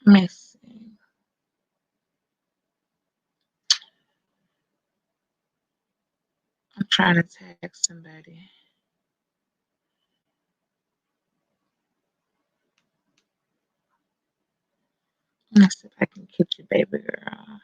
Let me see. I'm trying to text somebody. Let me see if I can get you, baby girl.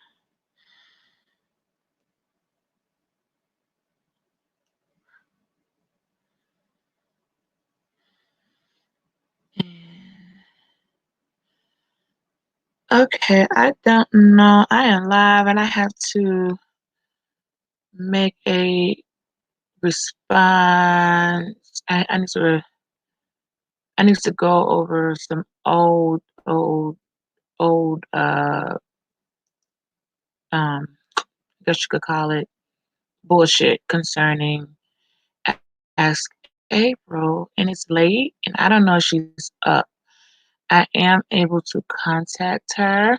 Okay, I don't know. I am live and I have to make a response. I need to go over some old I guess you could call it bullshit concerning Ask April, and it's late and I don't know if she's up. I am able to contact her.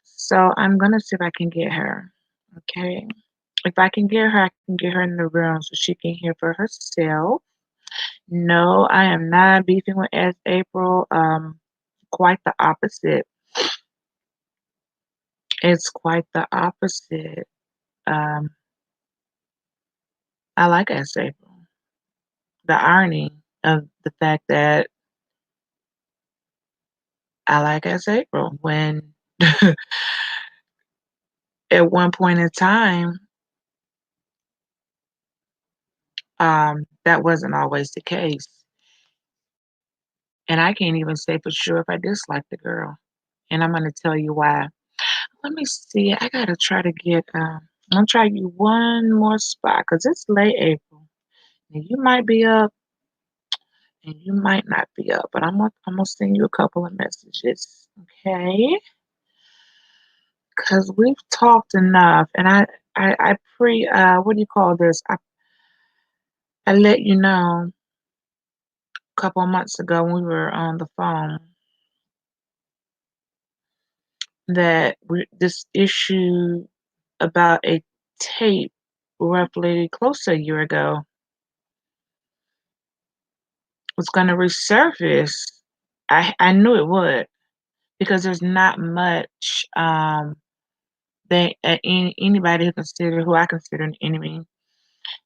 So I'm gonna see if I can get her. Okay. If I can get her, I can get her in the room so she can hear for herself. No, I am not beefing with S April. Quite the opposite. It's quite the opposite. Um, I like S April. The irony of the fact that I like S April when at one point in time, that wasn't always the case. And I can't even say for sure if I dislike the girl. And I'm gonna tell you why. Let me see. I gotta try to get. I'm gonna try you one more spot because it's late April, and you might be up, and you might not be up. But I'm gonna send you a couple of messages, okay? Because we've talked enough, and I pre what do you call this? I let you know a couple of months ago when we were on the phone that this issue about a tape roughly close to a year ago was going to resurface. I knew it would because there's not much anybody who I consider an enemy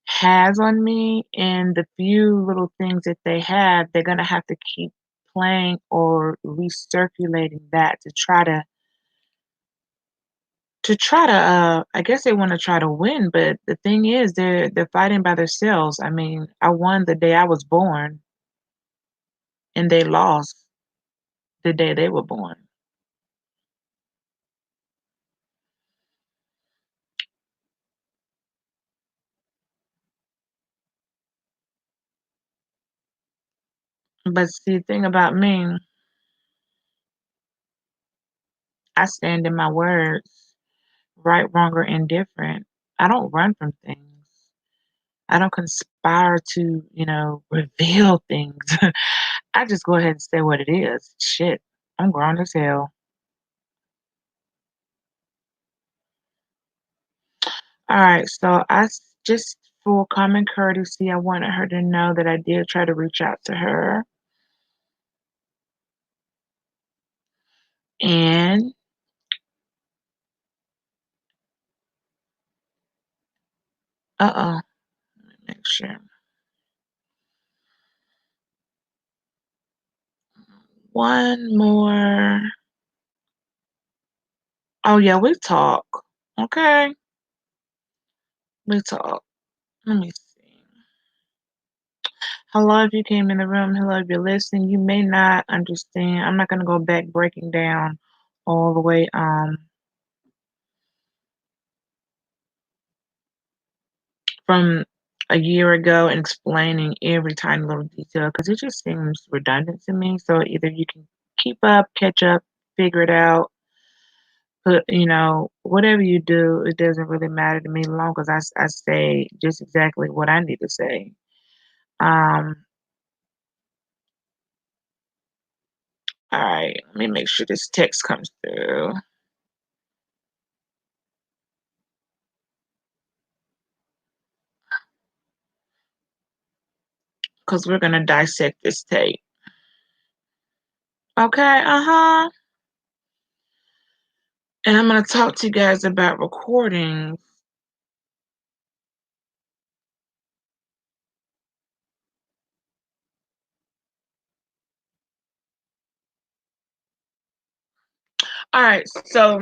has on me, and the few little things that they have, they're gonna have to keep playing or recirculating that to try to I guess they want to try to win, but the thing is they're fighting by themselves. I mean, I won the day I was born and they lost the day they were born. But see, the thing about me, I stand in my words, right, wrong, or indifferent. I don't run from things. I don't conspire to, reveal things. I just go ahead and say what it is. Shit, I'm grown as hell. All right, so just for common courtesy, I wanted her to know that I did try to reach out to her. And, uh-oh, let me make sure. One more. Oh, yeah, we talk. Okay, we talk. Let me see. Hello, if you came in the room. Hello, if you're listening. You may not understand. I'm not going to go back breaking down all the way from a year ago and explaining every tiny little detail because it just seems redundant to me. So either you can keep up, catch up, figure it out, but whatever you do, it doesn't really matter to me as long as I say just exactly what I need to say. Um, all right, let me make sure this text comes through because we're gonna dissect this tape. Okay, uh-huh. And I'm gonna talk to you guys about recording. All right, so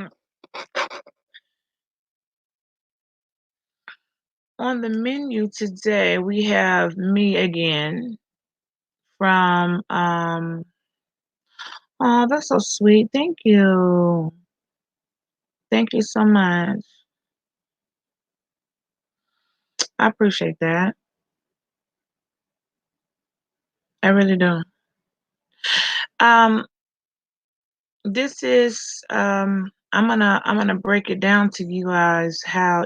on the menu today, we have me again from oh, that's so sweet. Thank you. Thank you so much. I appreciate that. I really do. Um, this is I'm gonna break it down to you guys how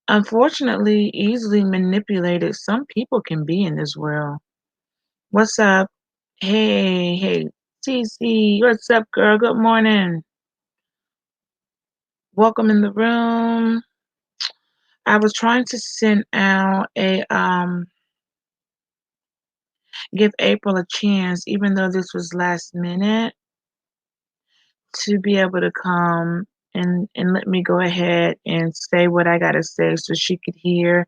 unfortunately easily manipulated some people can be in this world. What's up? Hey, hey, TC, what's up, girl? Good morning. Welcome in the room. I was trying to send out a give April a chance, even though this was last minute, to be able to come and let me go ahead and say what I gotta say so she could hear.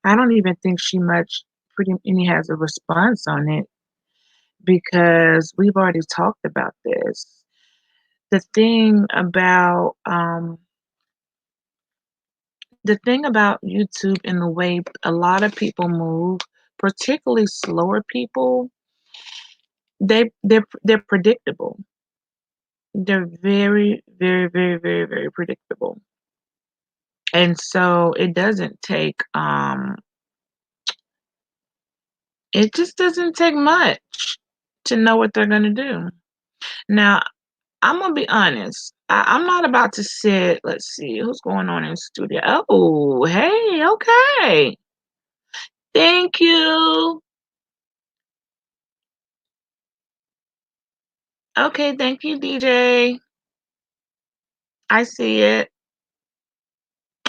I don't even think she much pretty any has a response on it because we've already talked about this. The thing about YouTube and the way a lot of people move, particularly slower people, they're predictable. They're very, very, very, very, very predictable. And so it just doesn't take much to know what they're gonna do. Now, I'm gonna be honest. I'm not about to sit. Let's see who's going on in the studio. Oh, hey, okay. Thank you. Okay, thank you, DJ. I see it.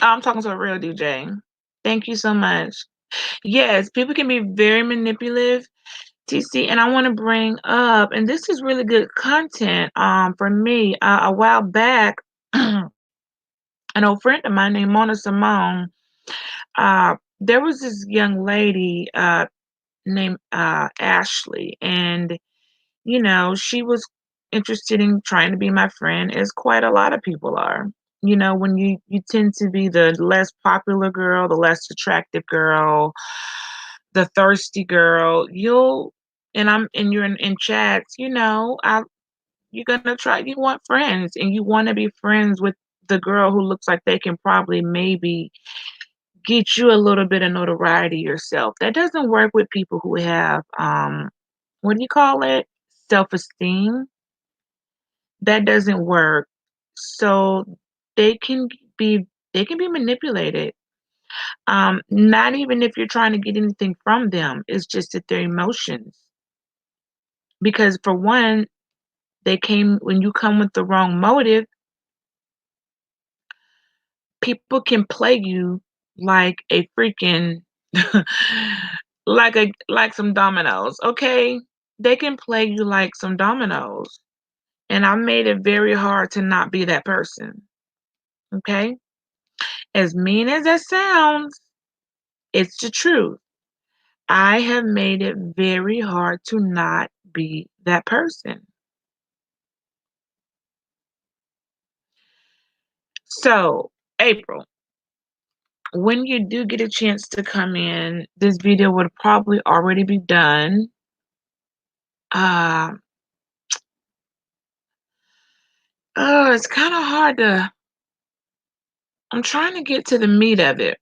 Oh, I'm talking to a real DJ. Thank you so much. Yes, people can be very manipulative, TC, and I want to bring up, and this is really good content. For me, a while back, an old friend of mine named Mona Simone. There was this young lady named Ashley, and she was interested in trying to be my friend, as quite a lot of people are. When you tend to be the less popular girl, the less attractive girl, the thirsty girl, you're in chats, you're gonna try. You want friends, and you want to be friends with the girl who looks like they can probably maybe get you a little bit of notoriety yourself. That doesn't work with people who have what do you call it? Self-esteem. That doesn't work. So they can be they can be manipulated. Not even if you're trying to get anything from them. It's just that their emotions. Because for one, when you come with the wrong motive, people can play you like a freaking like some dominoes, okay? They can play you like some dominoes. And I made it very hard to not be that person, okay? As mean as that sounds, it's the truth. I have made it very hard to not be that person. So, April, when you do get a chance to come in, this video would probably already be done. Uh, it's kind of hard to. I'm trying to get to the meat of it.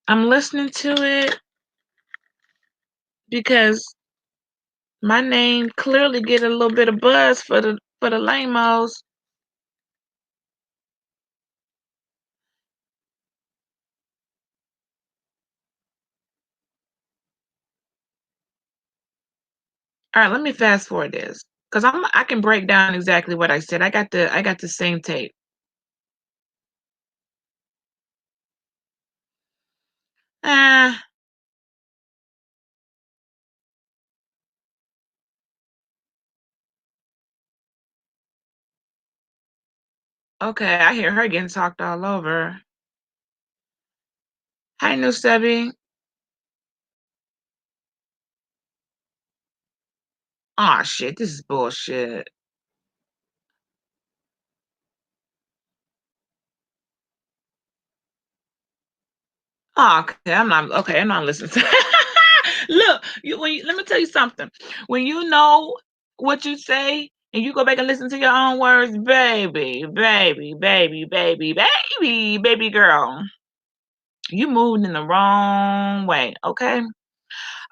I'm listening to it because my name clearly get a little bit of buzz for the lamos. All right, let me fast forward this because I can break down exactly what I said. I got the same tape. Ah, Okay, I hear her getting talked all over. Hi, New Stubby. Aw, shit, this is bullshit. Oh, okay, I'm not listening to Look, let me tell you something. When you know what you say and you go back and listen to your own words, baby girl, you moved in the wrong way, okay?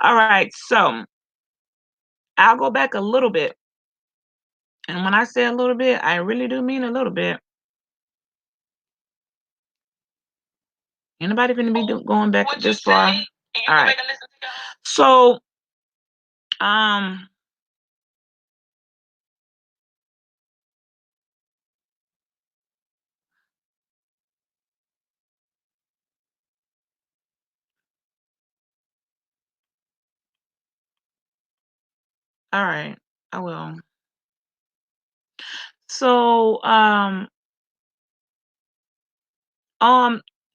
All right, so I'll go back a little bit. And when I say a little bit, I really do mean a little bit. Anybody gonna be going back this far? All right. So, um, all right, I will. So, um,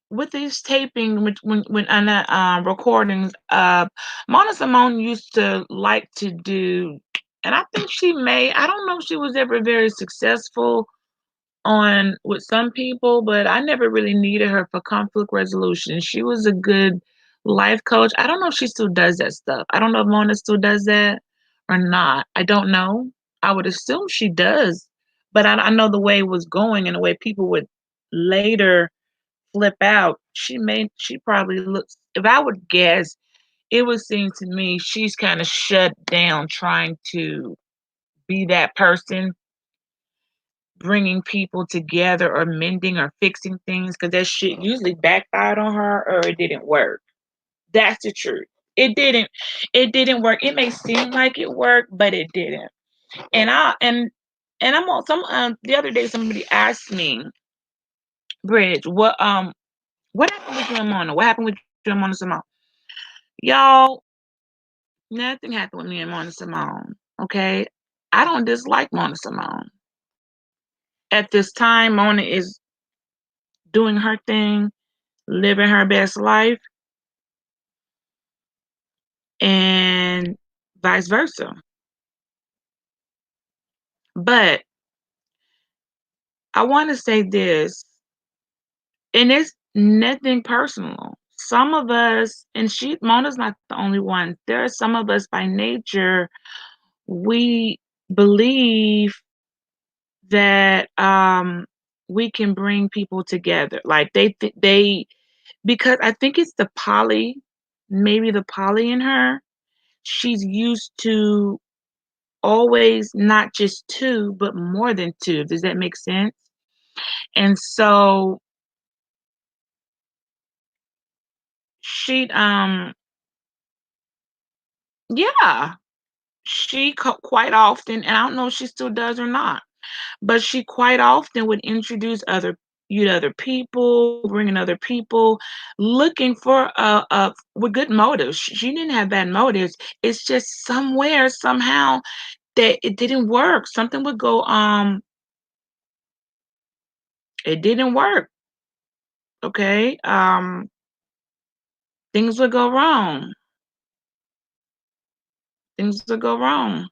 with these taping, when and recordings, Mona Simone used to like to do, and I think she may. I don't know if she was ever very successful on with some people, but I never really needed her for conflict resolution. She was a good life coach. I don't know if she still does that stuff. I don't know if Mona still does that or not. I don't know. I would assume she does, but I know the way it was going and the way people would later flip out. She probably looks. If I would guess, it would seem to me she's kind of shut down trying to be that person bringing people together or mending or fixing things because that shit usually backfired on her or it didn't work. That's the truth. It didn't. It didn't work. It may seem like it worked, but it didn't. And I and I'm on some the other day somebody asked me, Bridge, what happened with you and Mona? What happened with you and Mona Simone? Y'all, nothing happened with me and Mona Simone. Okay. I don't dislike Mona Simone. At this time, Mona is doing her thing, living her best life, and vice versa. But I want to say this, and it's nothing personal. Some of us, and Mona's not the only one. There are some of us by nature, we believe that we can bring people together. Like they because I think it's the poly, maybe the poly in her. She's used to always not just two, but more than two. Does that make sense? And so she, yeah, quite often, and I don't know if she still does or not, but she quite often would introduce other people, bringing other people, looking for with good motives. She didn't have bad motives. It's just somewhere somehow that it didn't work. Something would go it didn't work. Okay. Things would go wrong. Things would go wrong.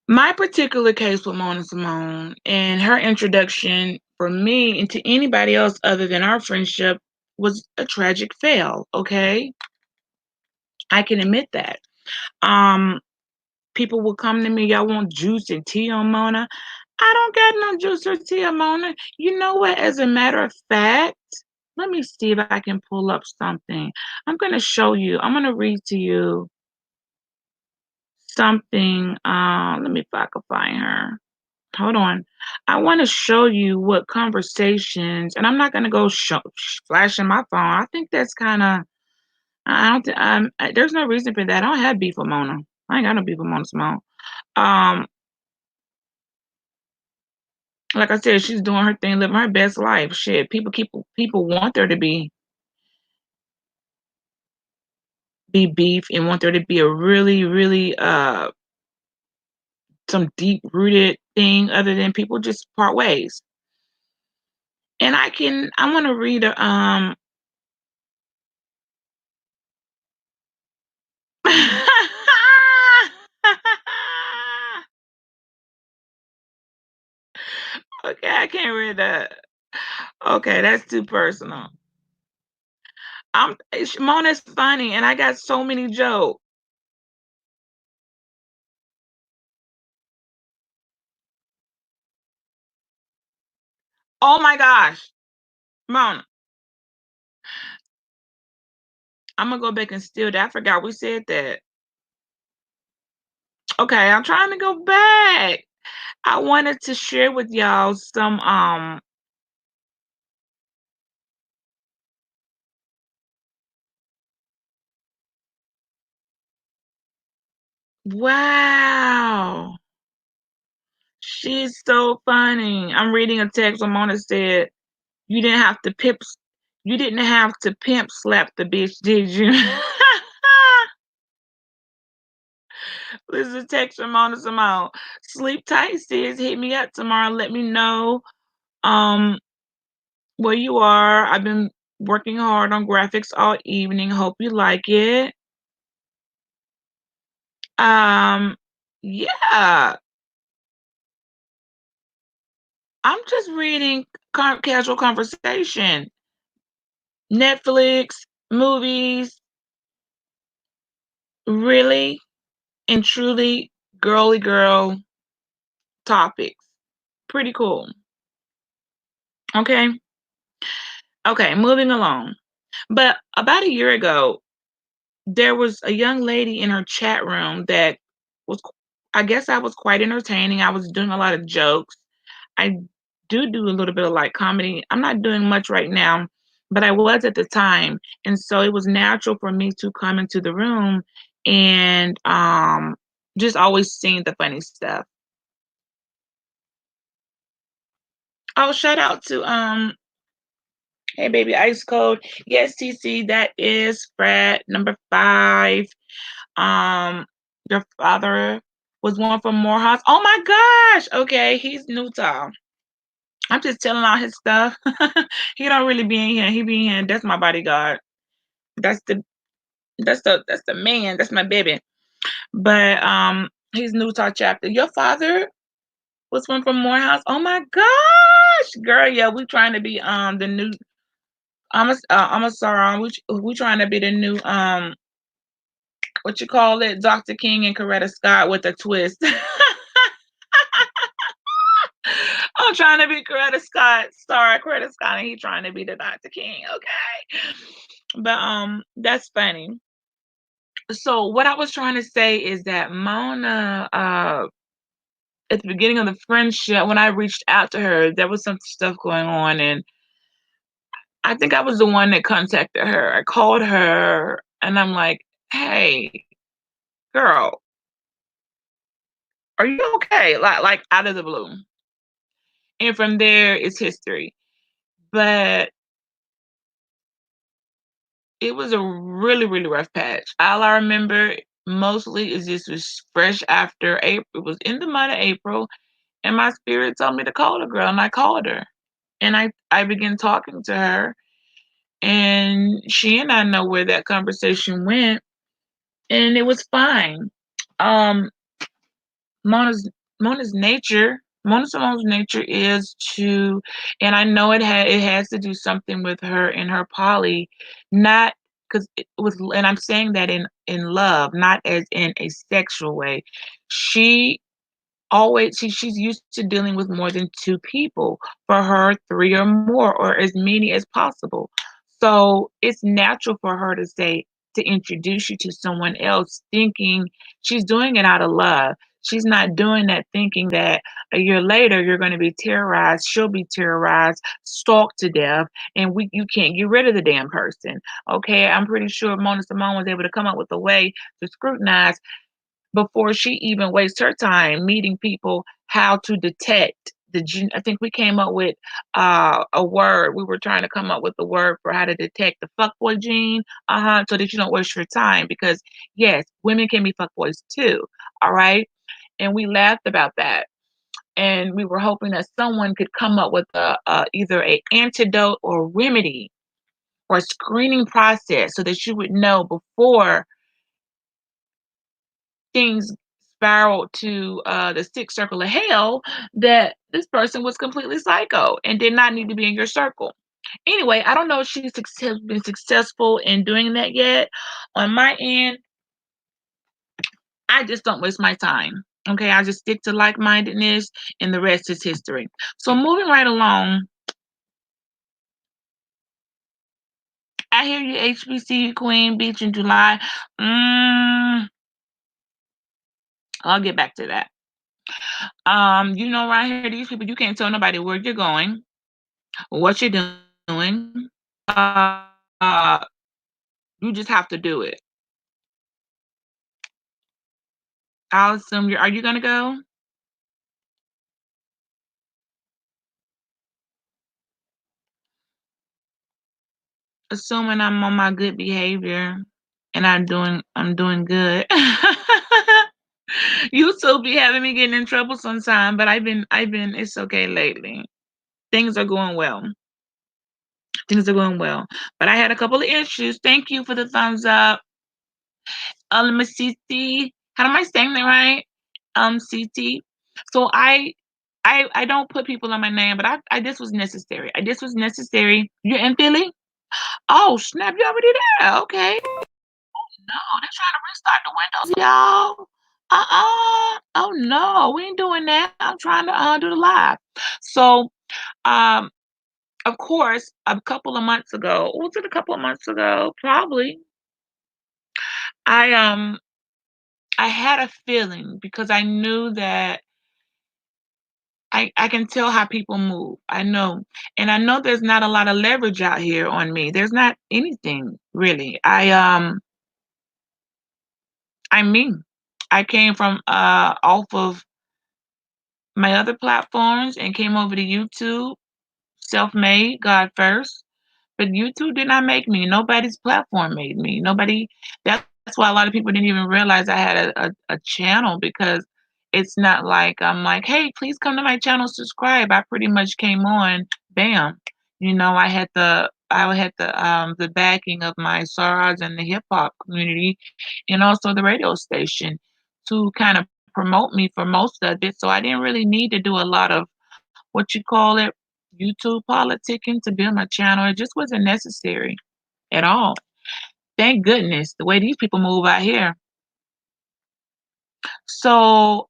My particular case with Mona Simone and her introduction for me and to anybody else other than our friendship was a tragic fail, okay? I can admit that. Um, People will come to me, y'all want juice and tea on Mona. I don't got no juice or tea on Mona. You know what? As a matter of fact, let me see if I can pull up something. I'm gonna show you. I'm gonna read to you something. Let me if I can find her. Hold on. I want to show you what conversations, and I'm not going to go flashing my phone. I think that's kind of, I don't, there's no reason for that. I don't have beef with Mona. I ain't got no beef with Mona Simone. Um, like I said, she's doing her thing, living her best life. Shit, people want there to be beef and want there to be a really, really, some deep rooted thing other than people just part ways. And I want to read a Okay, I can't read that. Okay, that's too personal. Mona's funny, and I got so many jokes. Oh my gosh, Mona, I'm gonna go back and steal that. I forgot we said that. Okay, I'm trying to go back. I wanted to share with y'all some wow. She's so funny. I'm reading a text where Mona said, "You didn't have to you didn't have to pimp slap the bitch, did you?" This is a text from Mona Simone. Sleep tight, sis. Hit me up tomorrow. Let me know um where you are. I've been working hard on graphics all evening. Hope you like it. Um, yeah, I'm just reading casual conversation, Netflix, movies, really and truly girly girl topics. Pretty cool. Okay. Okay, moving along. But about a year ago, there was a young lady in her chat room that was, I guess I was quite entertaining. I was doing a lot of jokes. I do a little bit of like comedy. I'm not doing much right now, but I was at the time. And so it was natural for me to come into the room and just always seeing the funny stuff. Oh, shout out to hey baby ice cold. Yes, TC, that is Fred number 5. Um your father was one from Morehouse. Oh my gosh. Okay, he's Newtown. I'm just telling all his stuff. He don't really be in here. He be in here. That's my bodyguard. That's the that's the man. That's my baby. But he's Newtown chapter. Your father was one from Morehouse. Oh my gosh, girl. Yeah, we trying to be the new. I'm a sorry. We trying to be the new what you call it, Dr. King and Coretta Scott with a twist. I'm trying to be Coretta Scott. Sorry, Coretta Scott, and he trying to be the Dr. King. Okay, but that's funny. So what I was trying to say is that Mona, at the beginning of the friendship, when I reached out to her, there was some stuff going on, and I think I was the one that contacted her. I called her, and I'm like, "Hey, girl, are you okay?" Like out of the blue, and from there, it's history. But it was a really, really rough patch. All I remember mostly is this was fresh after April. It was in the month of April, and my spirit told me to call the girl, and I called her. And I began talking to her, and she and I know where that conversation went, and it was fine. Um, Mona's Mona's nature, Mona Simone's nature is to, and I know it has to do something with her and her poly, not because it was, and I'm saying that in love, not as in a sexual way. She she's used to dealing with more than 2 people. For her, 3 or more, or as many as possible. So, it's natural for her to say to introduce you to someone else thinking she's doing it out of love. She's not doing that thinking that a year later you're gonna be terrorized, she'll be terrorized, stalked to death, and you can't get rid of the damn person, okay? I'm pretty sure Mona Simone was able to come up with a way to scrutinize before she even wastes her time meeting people how to detect the gene. I think we came up with a word. We were trying to come up with a word for how to detect the fuckboy gene, so that you don't waste your time. Because yes, women can be fuckboys too. All right, and we laughed about that. and we were hoping that someone could come up with either a antidote or remedy or screening process so that you would know before things spiraled to the sixth circle of hell that this person was completely psycho and did not need to be in your circle. Anyway, I don't know if she's been successful in doing that yet. On my end, I just don't waste my time. Okay, I just stick to like mindedness, and the rest is history. So, moving right along, I hear you, HBC Queen Beach in July. Mm, I'll get back to that. Right here, these people, you can't tell nobody where you're going, what you're doing. Uh, you just have to do it. I'll assume are you gonna go? Assuming I'm on my good behavior and I'm doing good. You too be having me getting in trouble sometime, but I've been it's okay lately. Things are going well. Things are going well. But I had a couple of issues. Thank you for the thumbs up. CT. How am I saying that right? CT. So I don't put people on my name, but I this was necessary. This was necessary. You're in Philly? Oh snap! You already there? Okay. No, they're trying to restart the windows, y'all. Oh no, we ain't doing that. I'm trying to do the live. So, um, of course, a couple of months ago, was it a couple of months ago? Probably. I um I had a feeling because I knew that I can tell how people move. I know. And I know there's not a lot of leverage out here on me. There's not anything really. I'm me. I came from off of my other platforms and came over to YouTube, self-made, God first. But YouTube did not make me. Nobody's platform made me. Nobody. That's why a lot of people didn't even realize I had a channel because it's not like I'm like, hey, please come to my channel, subscribe. I pretty much came on, bam. I had the backing of my sorors and the hip hop community, and also the radio station to kind of promote me for most of it. So I didn't really need to do a lot of what you call it, YouTube politicking to build my channel. It just wasn't necessary at all. Thank goodness the way these people move out here. So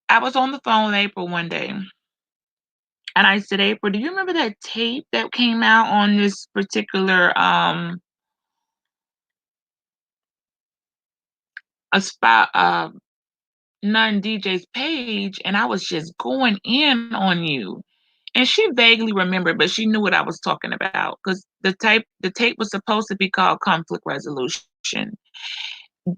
I was on the phone with April one day and I said, April, do you remember that tape that came out on this particular a spot nun DJ's page? And I was just going in on you. And she vaguely remembered, but she knew what I was talking about because the tape was supposed to be called Conflict Resolution,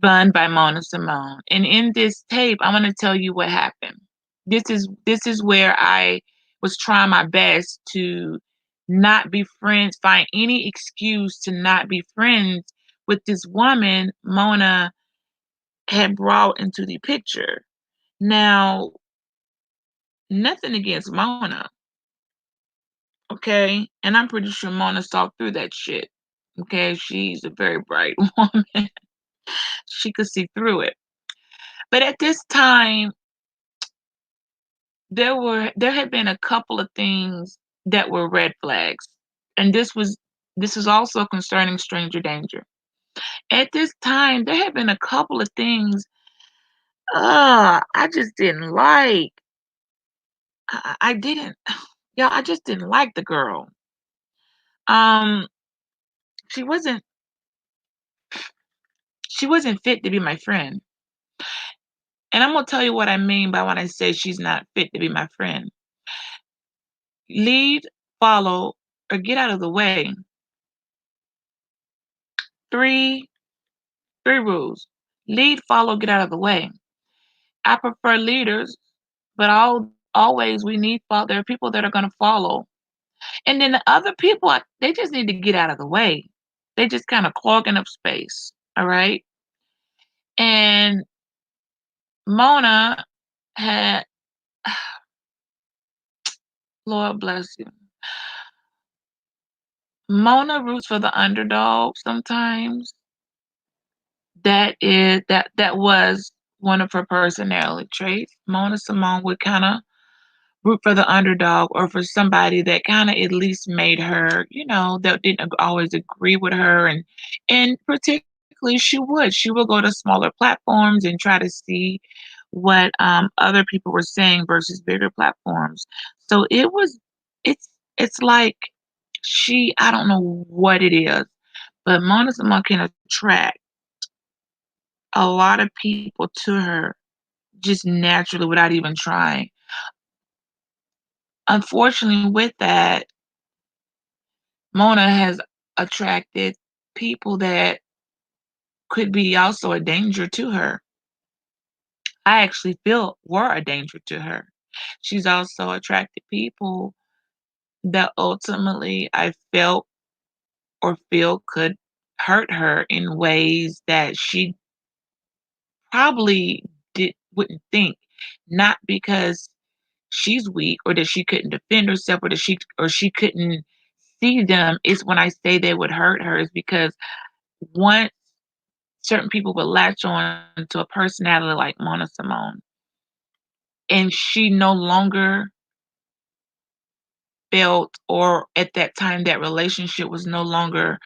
done by Mona Simone. And in this tape, I'm gonna tell you what happened. This is where I was trying my best to not be friends, find any excuse to not be friends with this woman Mona had brought into the picture. Now, nothing against Mona, okay? And I'm pretty sure Mona saw through that shit. Okay, she's a very bright woman. She could see through it. But at this time, there had been a couple of things that were red flags. And this was also concerning stranger danger. At this time, there had been a couple of things I just didn't like. I didn't yeah, I just didn't like the girl. Um she wasn't she wasn't fit to be my friend. And I'm gonna tell you what I mean by when I say she's not fit to be my friend. Lead, follow, or get out of the way. Three three rules. Lead, follow, get out of the way. I prefer leaders, but always we need there are people that are gonna follow. And then the other people, they just need to get out of the way. They just kind of clogging up space. All right. And Mona had Lord bless you. Mona roots for the underdog sometimes. That was one of her personality traits. Mona Simone would kinda root for the underdog or for somebody that kinda at least made her, that didn't always agree with her, and particularly she would go to smaller platforms and try to see what, other people were saying versus bigger platforms. So it's like I don't know what it is, but Mona Simone can attract a lot of people to her just naturally without even trying. Unfortunately, with that, Mona has attracted people that could be also a danger to her. I actually feel were a danger to her. She's also attracted people that ultimately I felt or feel could hurt her in ways that she probably wouldn't think, not because she's weak or that she couldn't defend herself or that she couldn't see them. It's when I say they would hurt her is because once certain people would latch on to a personality like Mona Simone, and she no longer felt, or at that time that relationship was no longer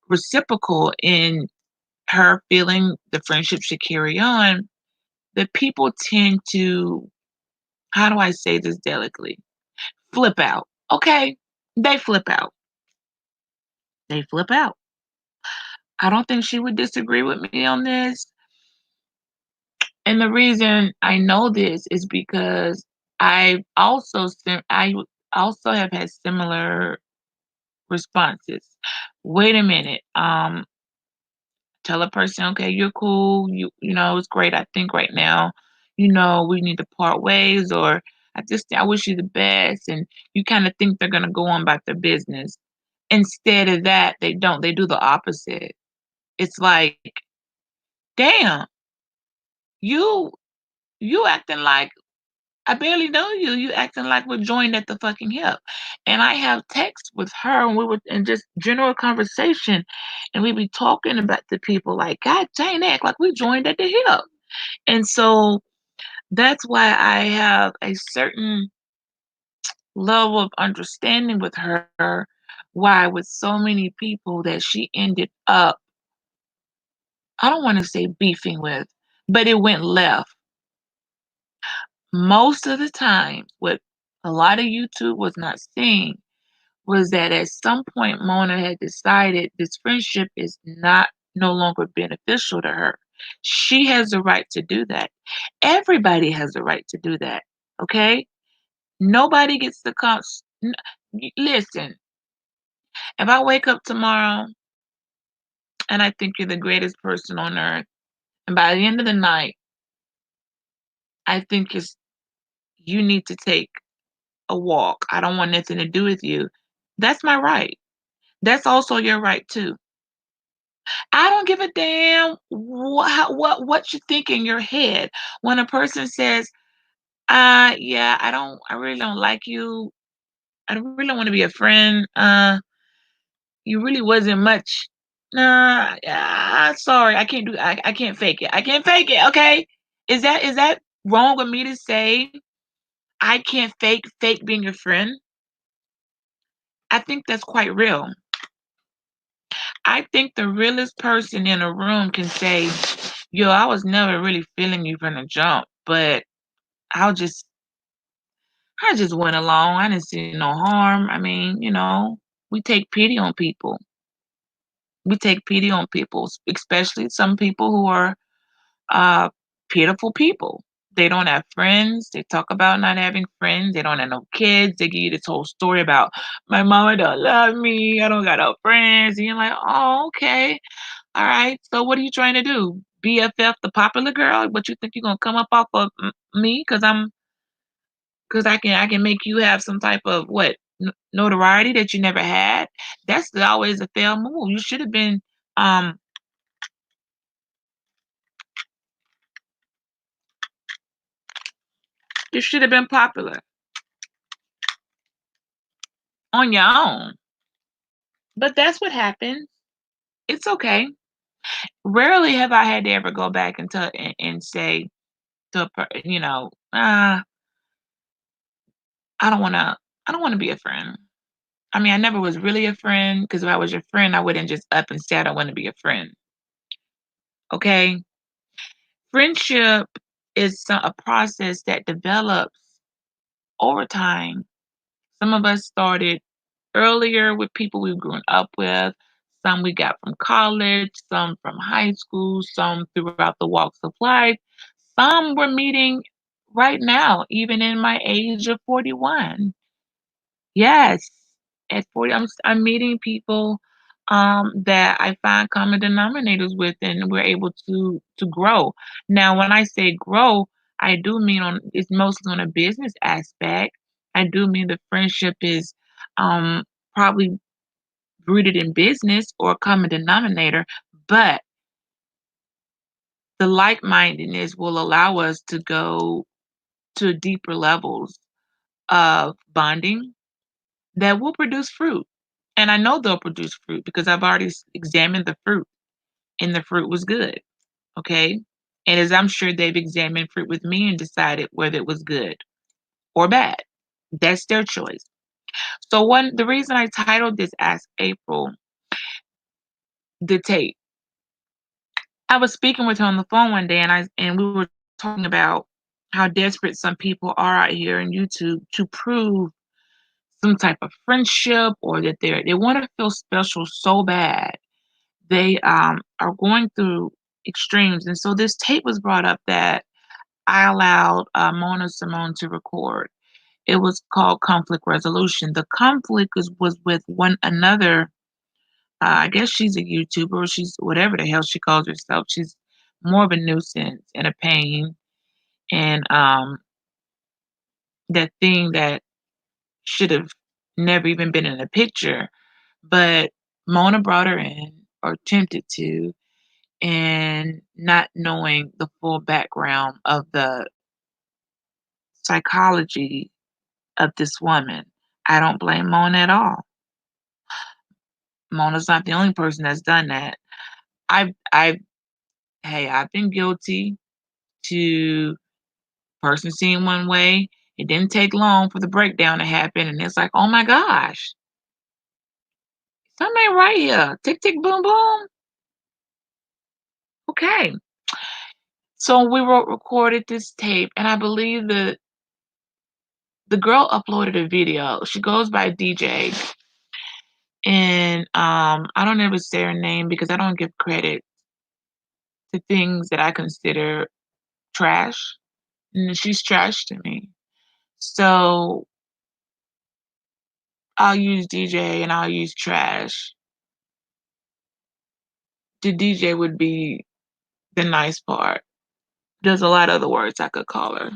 reciprocal in her feeling the friendship should carry on, the people tend to, how do I say this delicately? Flip out. Okay. They flip out. They flip out. I don't think she would disagree with me on this. And the reason I know this is because I also have had similar responses. Wait a minute. Tell a person, okay, you're cool. It's great. I think right now, we need to part ways, or I wish you the best. And you kind of think they're gonna go on about their business. Instead of that, they don't. They do the opposite. It's like, damn, you you acting like I barely know you. You acting like we're joined at the fucking hip. And I have text with her, and we were in just general conversation, and we be talking about the people like, God dang, they act like we joined at the hip. And so that's why I have a certain level of understanding with her, why with so many people that she ended up, I don't want to say beefing with, but it went left. Most of the time, what a lot of YouTube was not seeing was that at some point Mona had decided this friendship is not no longer beneficial to her. She has the right to do that. Everybody has the right to do that. Okay? Nobody gets to come. Listen, if I wake up tomorrow and I think you're the greatest person on earth, and by the end of the night, I think you need to take a walk. I don't want nothing to do with you. That's my right. That's also your right too. I don't give a damn what you think in your head when a person says, yeah, I really don't like you. I don't really want to be a friend. You really wasn't much. Nah, sorry, I can't do. I can't fake it. I can't fake it. Okay, is that wrong of me to say I can't fake being your friend? I think that's quite real. I think the realest person in a room can say, "Yo, I was never really feeling you from the jump, but I just I just went along. I didn't see no harm. I mean, we take pity on people. We take pity on people, especially some people who are uh pitiful people. They don't have friends. They talk about not having friends. They don't have no kids. They give you this whole story about my mama don't love me. I don't got no friends. And you're like, oh, okay. All right. So what are you trying to do? BFF the popular girl? But you think you're gonna come up off of me because I can make you have some type of what notoriety that you never had? That's always a fail move. You should have been um You should have been popular on your own. But that's what happens. It's okay. Rarely have I had to ever go back and tell and say to I don't wanna I don't wanna be a friend. I mean, I never was really a friend because if I was your friend, I wouldn't just up and say I don't wanna be a friend, okay? Friendship is a process that develops over time. Some of us started earlier with people we've grown up with, some we got from college, some from high school, some throughout the walks of life. Some we're meeting right now, even in my age of 41. Yes, at 40, I'm meeting people that I find common denominators with, and we're able to grow. Now, when I say grow, I do mean on it's mostly on a business aspect. I do mean the friendship is um, probably rooted in business or a common denominator, but the like-mindedness will allow us to go to deeper levels of bonding that will produce fruit. And I know they'll produce fruit because I've already examined the fruit and the fruit was good. Okay. And as I'm sure they've examined fruit with me and decided whether it was good or bad. That's their choice. So the reason I titled this Ask April the tape, I was speaking with her on the phone one day and we were talking about how desperate some people are out here in YouTube to prove some type of friendship or that they want to feel special so bad. They are going through extremes. And so this tape was brought up that I allowed Mona Simone to record. It was called Conflict Resolution. The conflict was with one another. I guess she's a YouTuber, or she's whatever the hell she calls herself. She's more of a nuisance and a pain, and that thing that should have never even been in the picture. But Mona brought her in, or attempted to, and not knowing the full background of the psychology of this woman. I don't blame Mona at all. Mona's not the only person that's done that. I've hey, I've been guilty to person seeing one way. It didn't take long for the breakdown to happen, and it's like, oh my gosh, something ain't right here. Tick tick boom boom. Okay. So we recorded this tape, and I believe the girl uploaded a video. She goes by DJ, and I don't ever say her name because I don't give credit to things that I consider trash, and she's trash to me. So I'll use DJ and I'll use trash. The DJ would be the nice part. There's a lot of other words I could call her.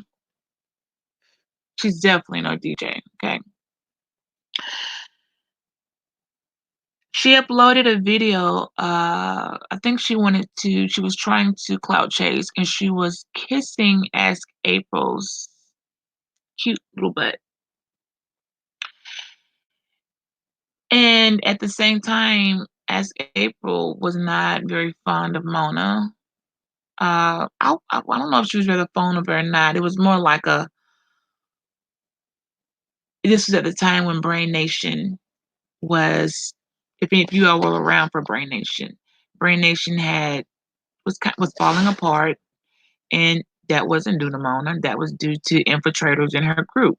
She's definitely no DJ. Okay. She uploaded a video. I think she was trying to clout chase and she was kissing Ask April's cute little butt. And at the same time, Ask April was not very fond of Mona. I don't know if she was rather fond of her or not. It was more like this was at the time when Brain Nation was, if you all were around for Brain Nation was falling apart, and that wasn't due to Mona. That was due to infiltrators in her group.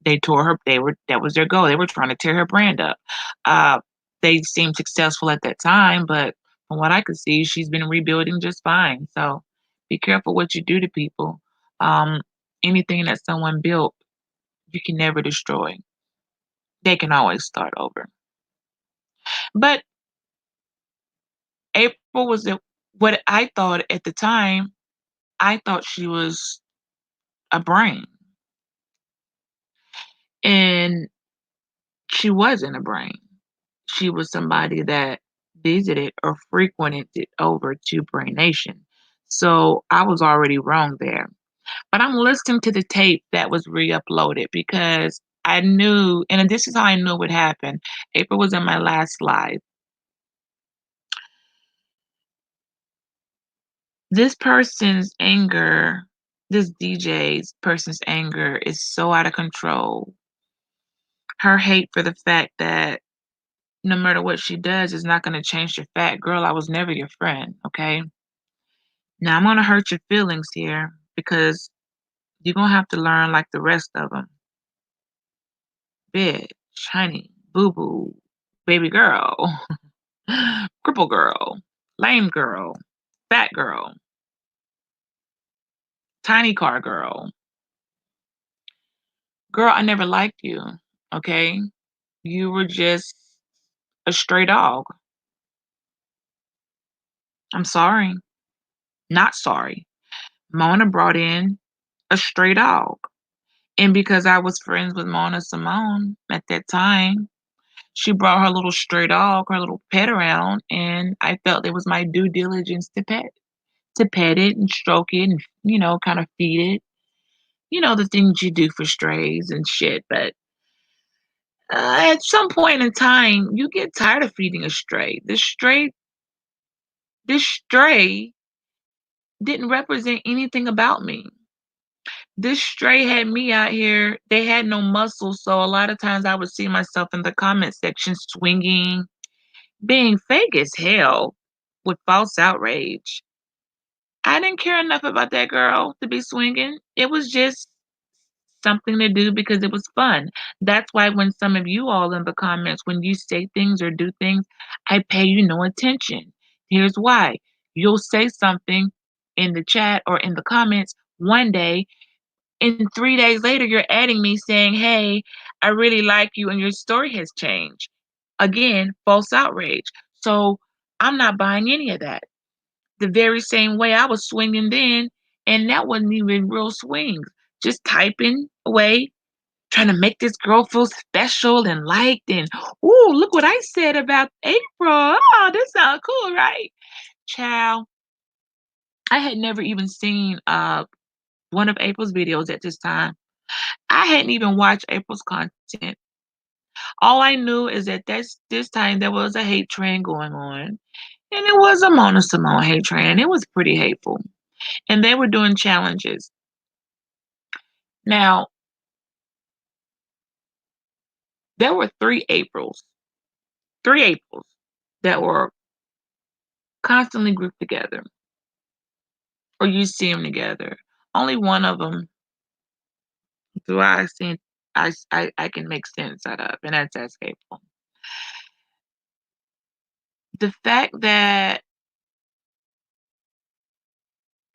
They tore her. That was their goal. They were trying to tear her brand up. Uh, they seemed successful at that time, but from what I could see, she's been rebuilding just fine. So be careful what you do to people. Um, Anything that someone built, you can never destroy. They can always start over. But April what I thought at the time. I thought she was a brain, and she wasn't a brain. She was somebody that visited or frequented it over to Brain Nation. So I was already wrong there. But I'm listening to the tape that was re-uploaded because I knew, and this is how I knew what happened. April was in my last live. This person's anger, this DJ's person's anger is so out of control. Her hate for the fact that no matter what she does is not gonna change the fact, "Girl, I was never your friend, okay? Now I'm gonna hurt your feelings here because you're gonna have to learn like the rest of them. Bitch, honey, boo-boo, baby girl, cripple girl, lame girl, fat girl, tiny car girl. Girl, I never liked you, okay? You were just a stray dog. I'm sorry. Not sorry. Mona brought in a stray dog. And because I was friends with Mona Simone at that time, she brought her little stray dog, her little pet around, and I felt it was my due diligence to pet it and stroke it and, kind of feed it. The things you do for strays and shit. But at some point in time, you get tired of feeding a stray. This stray didn't represent anything about me. This stray had me out here. They had no muscle, so a lot of times I would see myself in the comment section swinging, being fake as hell with false outrage. I didn't care enough about that girl to be swinging. It was just something to do because it was fun. That's why when some of you all in the comments, when you say things or do things, I pay you no attention. Here's why. You'll say something in the chat or in the comments one day, and 3 days later, you're adding me saying, "Hey, I really like you, and your story has changed." Again, false outrage. So I'm not buying any of that. The very same way I was swinging then, and that wasn't even real swings. Just typing away, trying to make this girl feel special and liked, and ooh, look what I said about April. Oh, this sounds cool, right? Child, I had never even seen one of April's videos at this time. I hadn't even watched April's content. All I knew is that this time there was a hate train going on, and it was a Mona Simone hate train, and it was pretty hateful. And they were doing challenges. Now, there were three Aprils that were constantly grouped together, or you see them together. Only one of them do I think I can make sense out of, and that's April. The fact that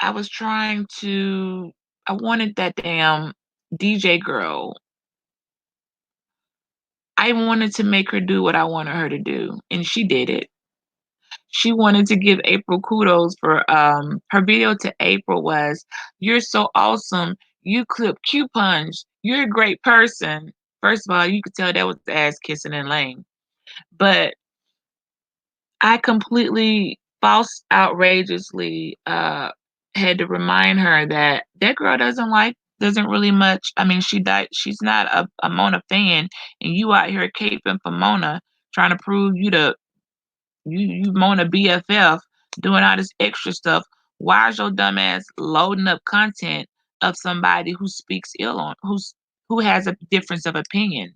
I was trying to I wanted that damn DJ girl. I wanted to make her do what I wanted her to do, and she did it. She wanted to give April kudos for, her video to April was, "You're so awesome. You clip coupons. You're a great person." First of all, you could tell that was ass kissing and lame. But I completely, false outrageously, had to remind her that that girl doesn't really much. I mean, she's not a Mona fan, and you out here caping for Mona, trying to prove you Mona BFF, doing all this extra stuff. Why is your dumb ass loading up content of somebody who speaks ill on who has a difference of opinion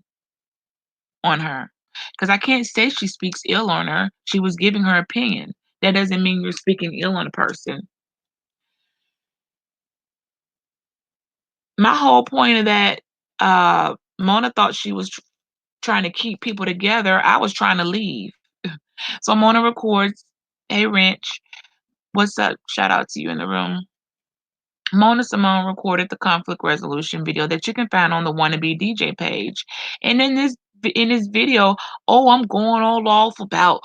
on her? Because I can't say she speaks ill on her. She was giving her opinion. That doesn't mean you're speaking ill on a person. My whole point of that, Mona thought she was trying to keep people together. I was trying to leave. So Mona records, "Hey Wrench, what's up? Shout out to you in the room." Mona Simone recorded the conflict resolution video that you can find on the Wannabe DJ page. And in this video, oh, I'm going all off about,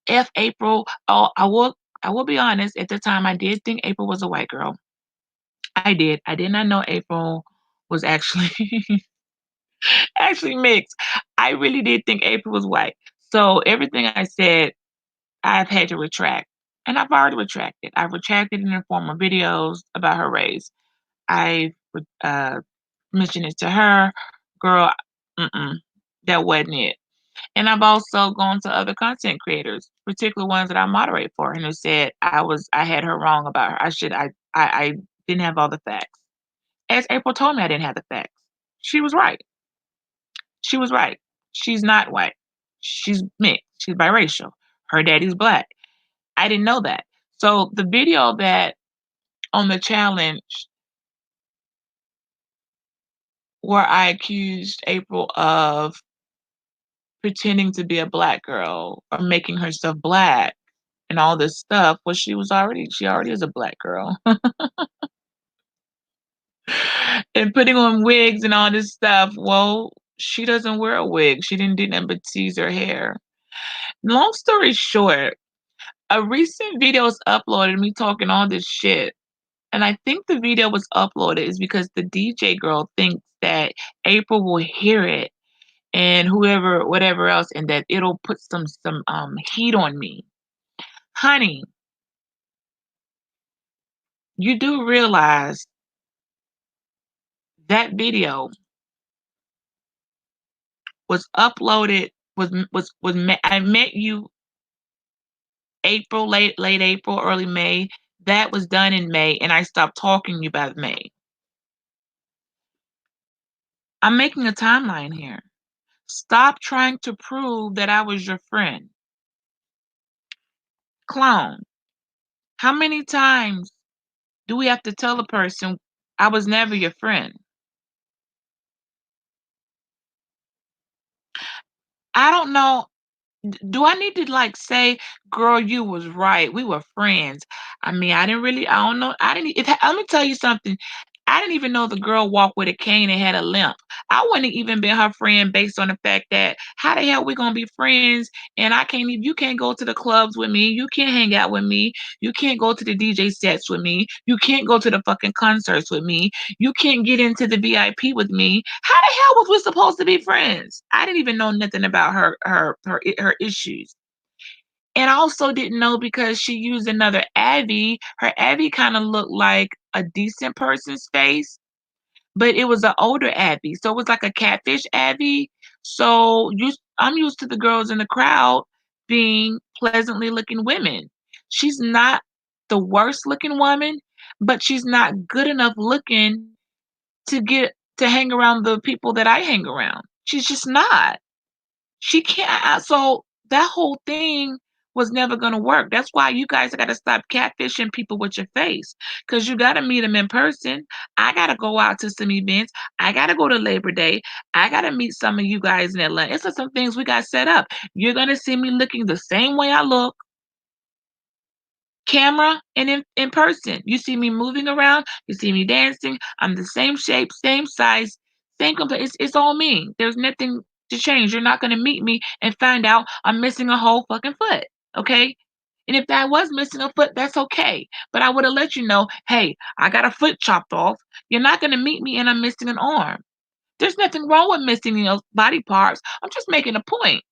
F April. Oh, I will be honest, at the time I did think April was a white girl. I did. I did not know April was actually actually mixed. I really did think April was white. So everything I said, I've had to retract. And I've already retracted. I've retracted in the form of videos about her race. I would mention it to her, girl. That wasn't it. And I've also gone to other content creators, particularly ones that I moderate for, and who said I had her wrong about her. I didn't have all the facts. As April told me I didn't have the facts. She was right. She was right. She's not white. She's mixed. She's biracial. Her daddy's black. I didn't know that. So the video that on the challenge where I accused April of pretending to be a black girl or making herself black and all this stuff, well, she already is a black girl. And putting on wigs and all this stuff, well, she doesn't wear a wig. She didn't do nothing but tease her hair. Long story short, a recent video was uploaded of me talking all this shit. And I think the video was uploaded is because the DJ girl thinks that April will hear it and whoever, whatever else, and that it'll put some heat on me. Honey, you do realize that video was uploaded I met you April, late April, early May. That was done in May, and I stopped talking to you by May. I'm making a timeline here. Stop trying to prove that I was your friend. Clone. How many times do we have to tell a person I was never your friend? I don't know. Do I need to like say, girl, you was right. We were friends. I mean, I don't know. I didn't, let me tell you something. I didn't even know the girl walked with a cane and had a limp. I wouldn't have even been her friend based on the fact that how the hell we gonna be friends and you can't go to the clubs with me, you can't hang out with me, you can't go to the DJ sets with me, you can't go to the fucking concerts with me, you can't get into the VIP with me. How the hell was we supposed to be friends? I didn't even know nothing about her issues. And I also didn't know because she used another Abby. Her Abby kind of looked like a decent person's face, but it was an older Abby. So it was like a catfish Abby. I'm used to the girls in the crowd being pleasantly looking women. She's not the worst looking woman, but she's not good enough looking to get to hang around the people that I hang around. She's just not. She can't. So that whole thing was never going to work. That's why you guys got to stop catfishing people with your face because you got to meet them in person. I got to go out to some events. I got to go to Labor Day. I got to meet some of you guys in Atlanta. It's some things we got set up. You're going to see me looking the same way I look camera and in person. You see me moving around, you see me dancing. I'm the same shape, same size, same complete. It's all me. There's nothing to change. You're not going to meet me and find out I'm missing a whole fucking foot. Okay. And if I was missing a foot, that's okay. But I would have let you know, hey, I got a foot chopped off. You're not going to meet me and I'm missing an arm. There's nothing wrong with missing body parts. I'm just making a point.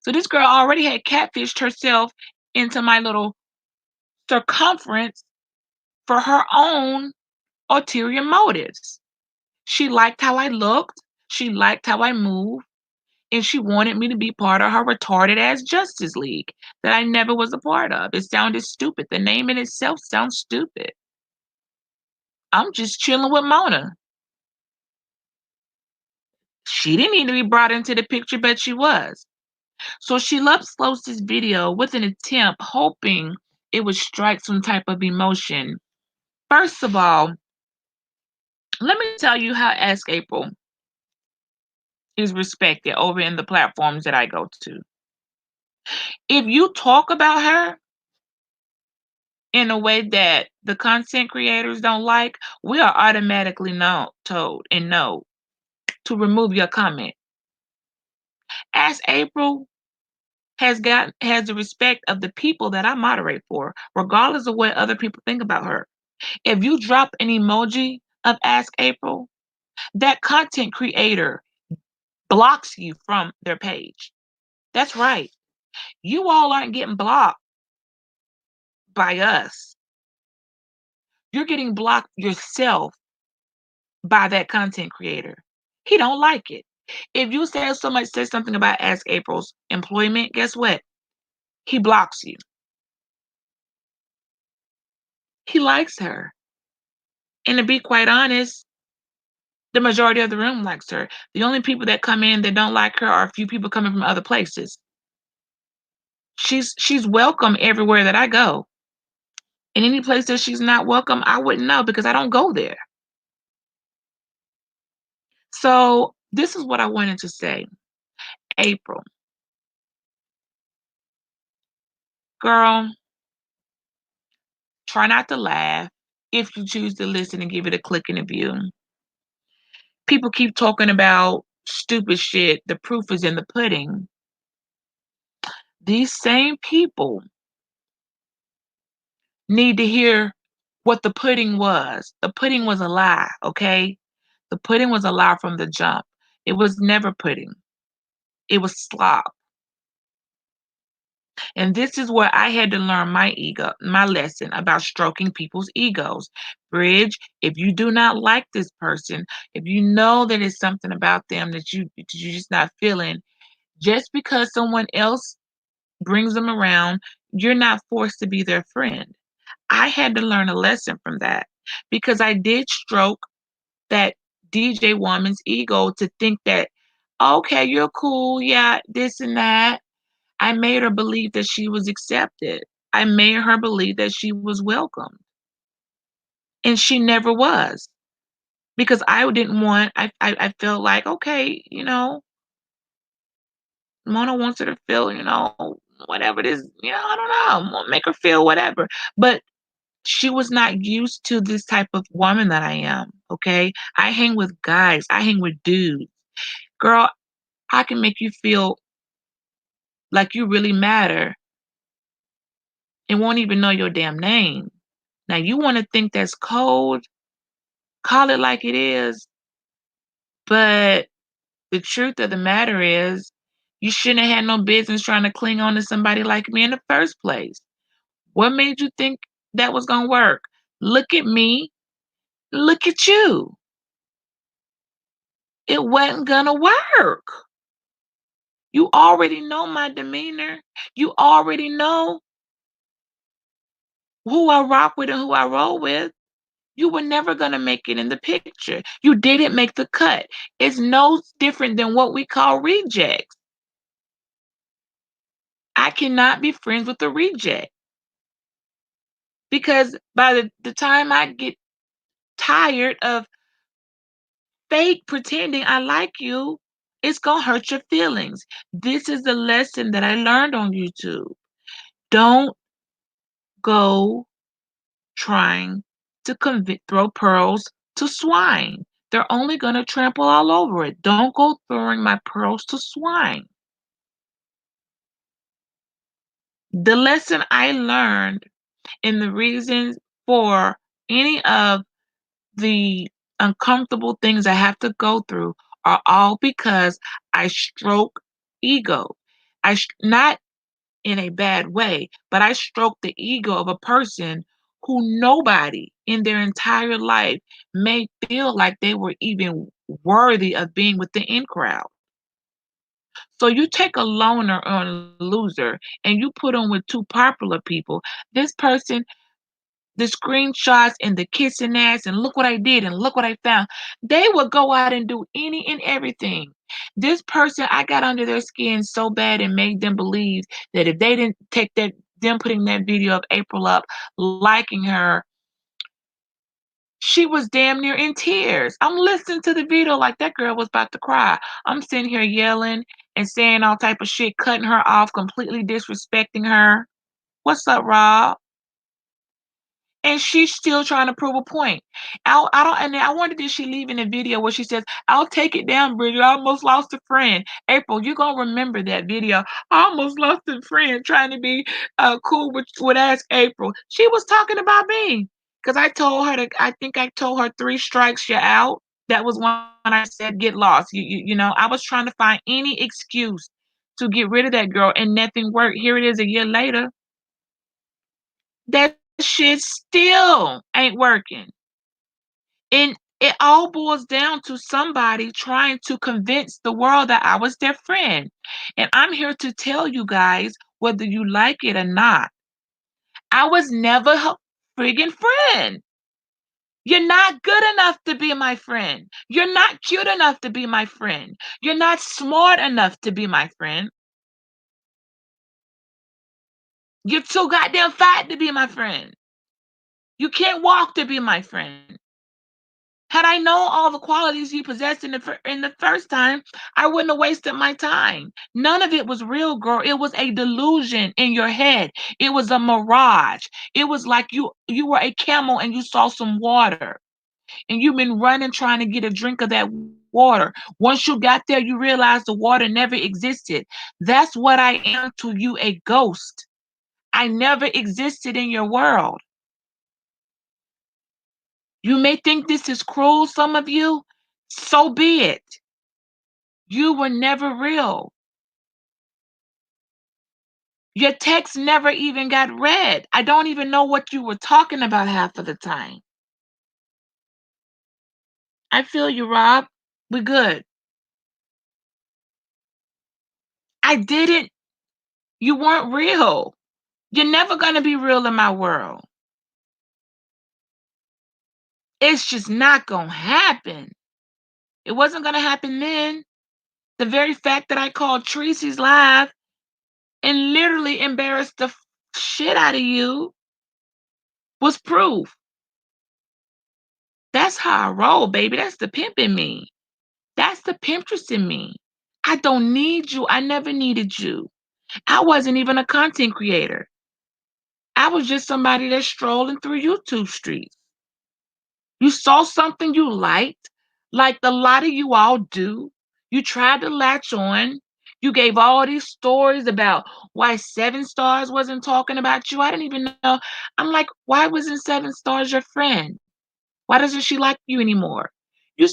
So this girl already had catfished herself into my little circumference for her own ulterior motives. She liked how I looked, she liked how I moved, and she wanted me to be part of her retarded ass Justice League that I never was a part of. It sounded stupid. The name in itself sounds stupid. I'm just chilling with Mona. She didn't need to be brought into the picture, but she was. So she uploads this video with an attempt, hoping it would strike some type of emotion. First of all, let me tell you how Ask April is respected over in the platforms that I go to. If you talk about her in a way that the content creators don't like, we are automatically told and know to remove your comment. Ask April has the respect of the people that I moderate for, regardless of what other people think about her. If you drop an emoji of Ask April, that content creator blocks you from their page. That's right. You all aren't getting blocked by us. You're getting blocked yourself by that content creator. He don't like it. If you say so much says something about Ask April's employment, guess what? He blocks you. He likes her. And to be quite honest, the majority of the room likes her. The only people that come in that don't like her are a few people coming from other places. She's welcome everywhere that I go. In any place that she's not welcome, I wouldn't know because I don't go there. So this is what I wanted to say. April, girl, try not to laugh if you choose to listen and give it a click and a view. People keep talking about stupid shit. The proof is in the pudding. These same people need to hear what the pudding was. The pudding was a lie, okay? The pudding was a lie from the jump. It was never pudding. It was slop. And this is where I had to learn my lesson about stroking people's egos. Bridge, if you do not like this person, if you know that it's something about them that you're just not feeling, just because someone else brings them around, you're not forced to be their friend. I had to learn a lesson from that because I did stroke that DJ woman's ego to think that, okay, you're cool, yeah, this and that. I made her believe that she was accepted. I made her believe that she was welcome. And she never was. Because I didn't want I felt like, okay, Mona wants her to feel, whatever it is, I don't know, make her feel whatever. But she was not used to this type of woman that I am, okay? I hang with guys, I hang with dudes. Girl, I can make you feel like you really matter and won't even know your damn name. Now, you want to think that's cold, call it like it is, but the truth of the matter is, you shouldn't have had no business trying to cling on to somebody like me in the first place. What made you think that was going to work? Look at me, look at you. It wasn't going to work. You already know my demeanor. You already know who I rock with and who I roll with. You were never going to make it in the picture. You didn't make the cut. It's no different than what we call rejects. I cannot be friends with a reject because by the time I get tired of fake pretending I like you, it's going to hurt your feelings. This is the lesson that I learned on YouTube. Don't go trying to throw pearls to swine. They're only going to trample all over it. Don't go throwing my pearls to swine. The lesson I learned and the reasons for any of the uncomfortable things I have to go through are all because I stroke ego. Not in a bad way, but I stroke the ego of a person who nobody in their entire life may feel like they were even worthy of being with the in crowd. So you take a loner or a loser and you put them with two popular people. This person, the screenshots and the kissing ass and look what I did and look what I found. They would go out and do any and everything. This person, I got under their skin so bad and made them believe that if they didn't take them putting that video of April up, liking her, she was damn near in tears. I'm listening to the video like that girl was about to cry. I'm sitting here yelling and saying all type of shit, cutting her off, completely disrespecting her. What's up, Rob? And she's still trying to prove a point. I don't, and I wonder did she leave in the video where she says, "I'll take it down, Bridget. I almost lost a friend." April, you're gonna remember that video. I almost lost a friend trying to be cool with Ask April. She was talking about me because I told her to. I think I told her 3 strikes, you're out. That was when I said get lost. I was trying to find any excuse to get rid of that girl, and nothing worked. Here it is a year later. That's shit still ain't working. And it all boils down to somebody trying to convince the world that I was their friend. And I'm here to tell you guys, whether you like it or not, I was never her friggin' friend. You're not good enough to be my friend. You're not cute enough to be my friend. You're not smart enough to be my friend. You're too goddamn fat to be my friend. You can't walk to be my friend. Had I known all the qualities you possessed in the first time, I wouldn't have wasted my time. None of it was real, girl. It was a delusion in your head. It was a mirage. It was like you were a camel and you saw some water, and you've been running trying to get a drink of that water. Once you got there, you realized the water never existed. That's what I am to you, a ghost. I never existed in your world. You may think this is cruel, some of you. So be it. You were never real. Your text never even got read. I don't even know what you were talking about half of the time. I feel you, Rob. We're good. I didn't. You weren't real. You're never going to be real in my world. It's just not going to happen. It wasn't going to happen then. The very fact that I called Tracy's live and literally embarrassed the shit out of you was proof. That's how I roll, baby. That's the pimp in me. That's the pimptress in me. I don't need you. I never needed you. I wasn't even a content creator. I was just somebody that's strolling through YouTube streets. You saw something you liked, like a lot of you all do. You tried to latch on. You gave all these stories about why Seven Stars wasn't talking about you. I didn't even know. I'm like, why wasn't Seven Stars your friend? Why doesn't she like you anymore? You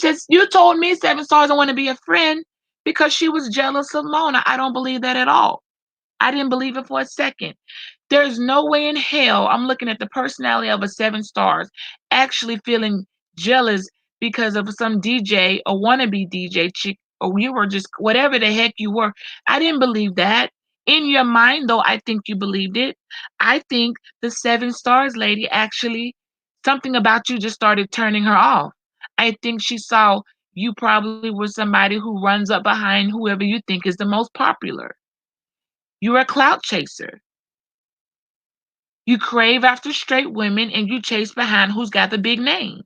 told me Seven Stars don't want to be a friend because she was jealous of Mona. I don't believe that at all. I didn't believe it for a second. There's no way in hell I'm looking at the personality of a Seven Stars actually feeling jealous because of some DJ or wannabe DJ chick, or you were just whatever the heck you were. I didn't believe that. In your mind, though, I think you believed it. I think the Seven Stars lady actually, something about you just started turning her off. I think she saw you probably were somebody who runs up behind whoever you think is the most popular. You're a clout chaser. You crave after straight women and you chase behind who's got the big name.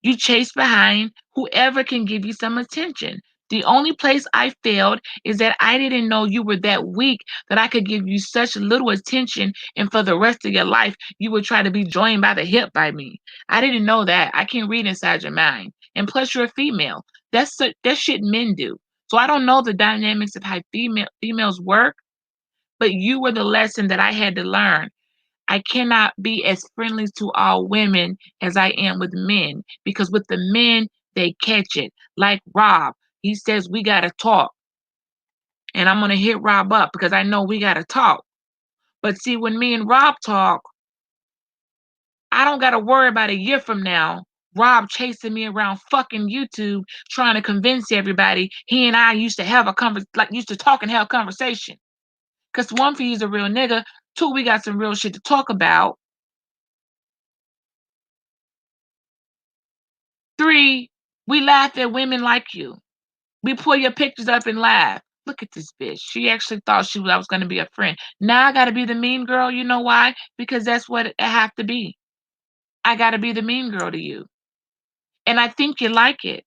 You chase behind whoever can give you some attention. The only place I failed is that I didn't know you were that weak that I could give you such little attention, and for the rest of your life, you would try to be joined by the hip by me. I didn't know that. I can read inside your mind. And plus, you're a female. That shit men do. So I don't know the dynamics of how females work, but you were the lesson that I had to learn. I cannot be as friendly to all women as I am with men, because with the men, they catch it. Like Rob, he says, we got to talk. And I'm going to hit Rob up because I know we got to talk. But see, when me and Rob talk, I don't got to worry about a year from now, Rob chasing me around fucking YouTube, trying to convince everybody he and I used to have used to talk and have a conversation. Because one, for he's a real nigga. Two, we got some real shit to talk about. Three, we laugh at women like you. We pull your pictures up and laugh. Look at this bitch. She actually thought I was going to be a friend. Now I got to be the mean girl. You know why? Because that's what I have to be. I got to be the mean girl to you. And I think you like it.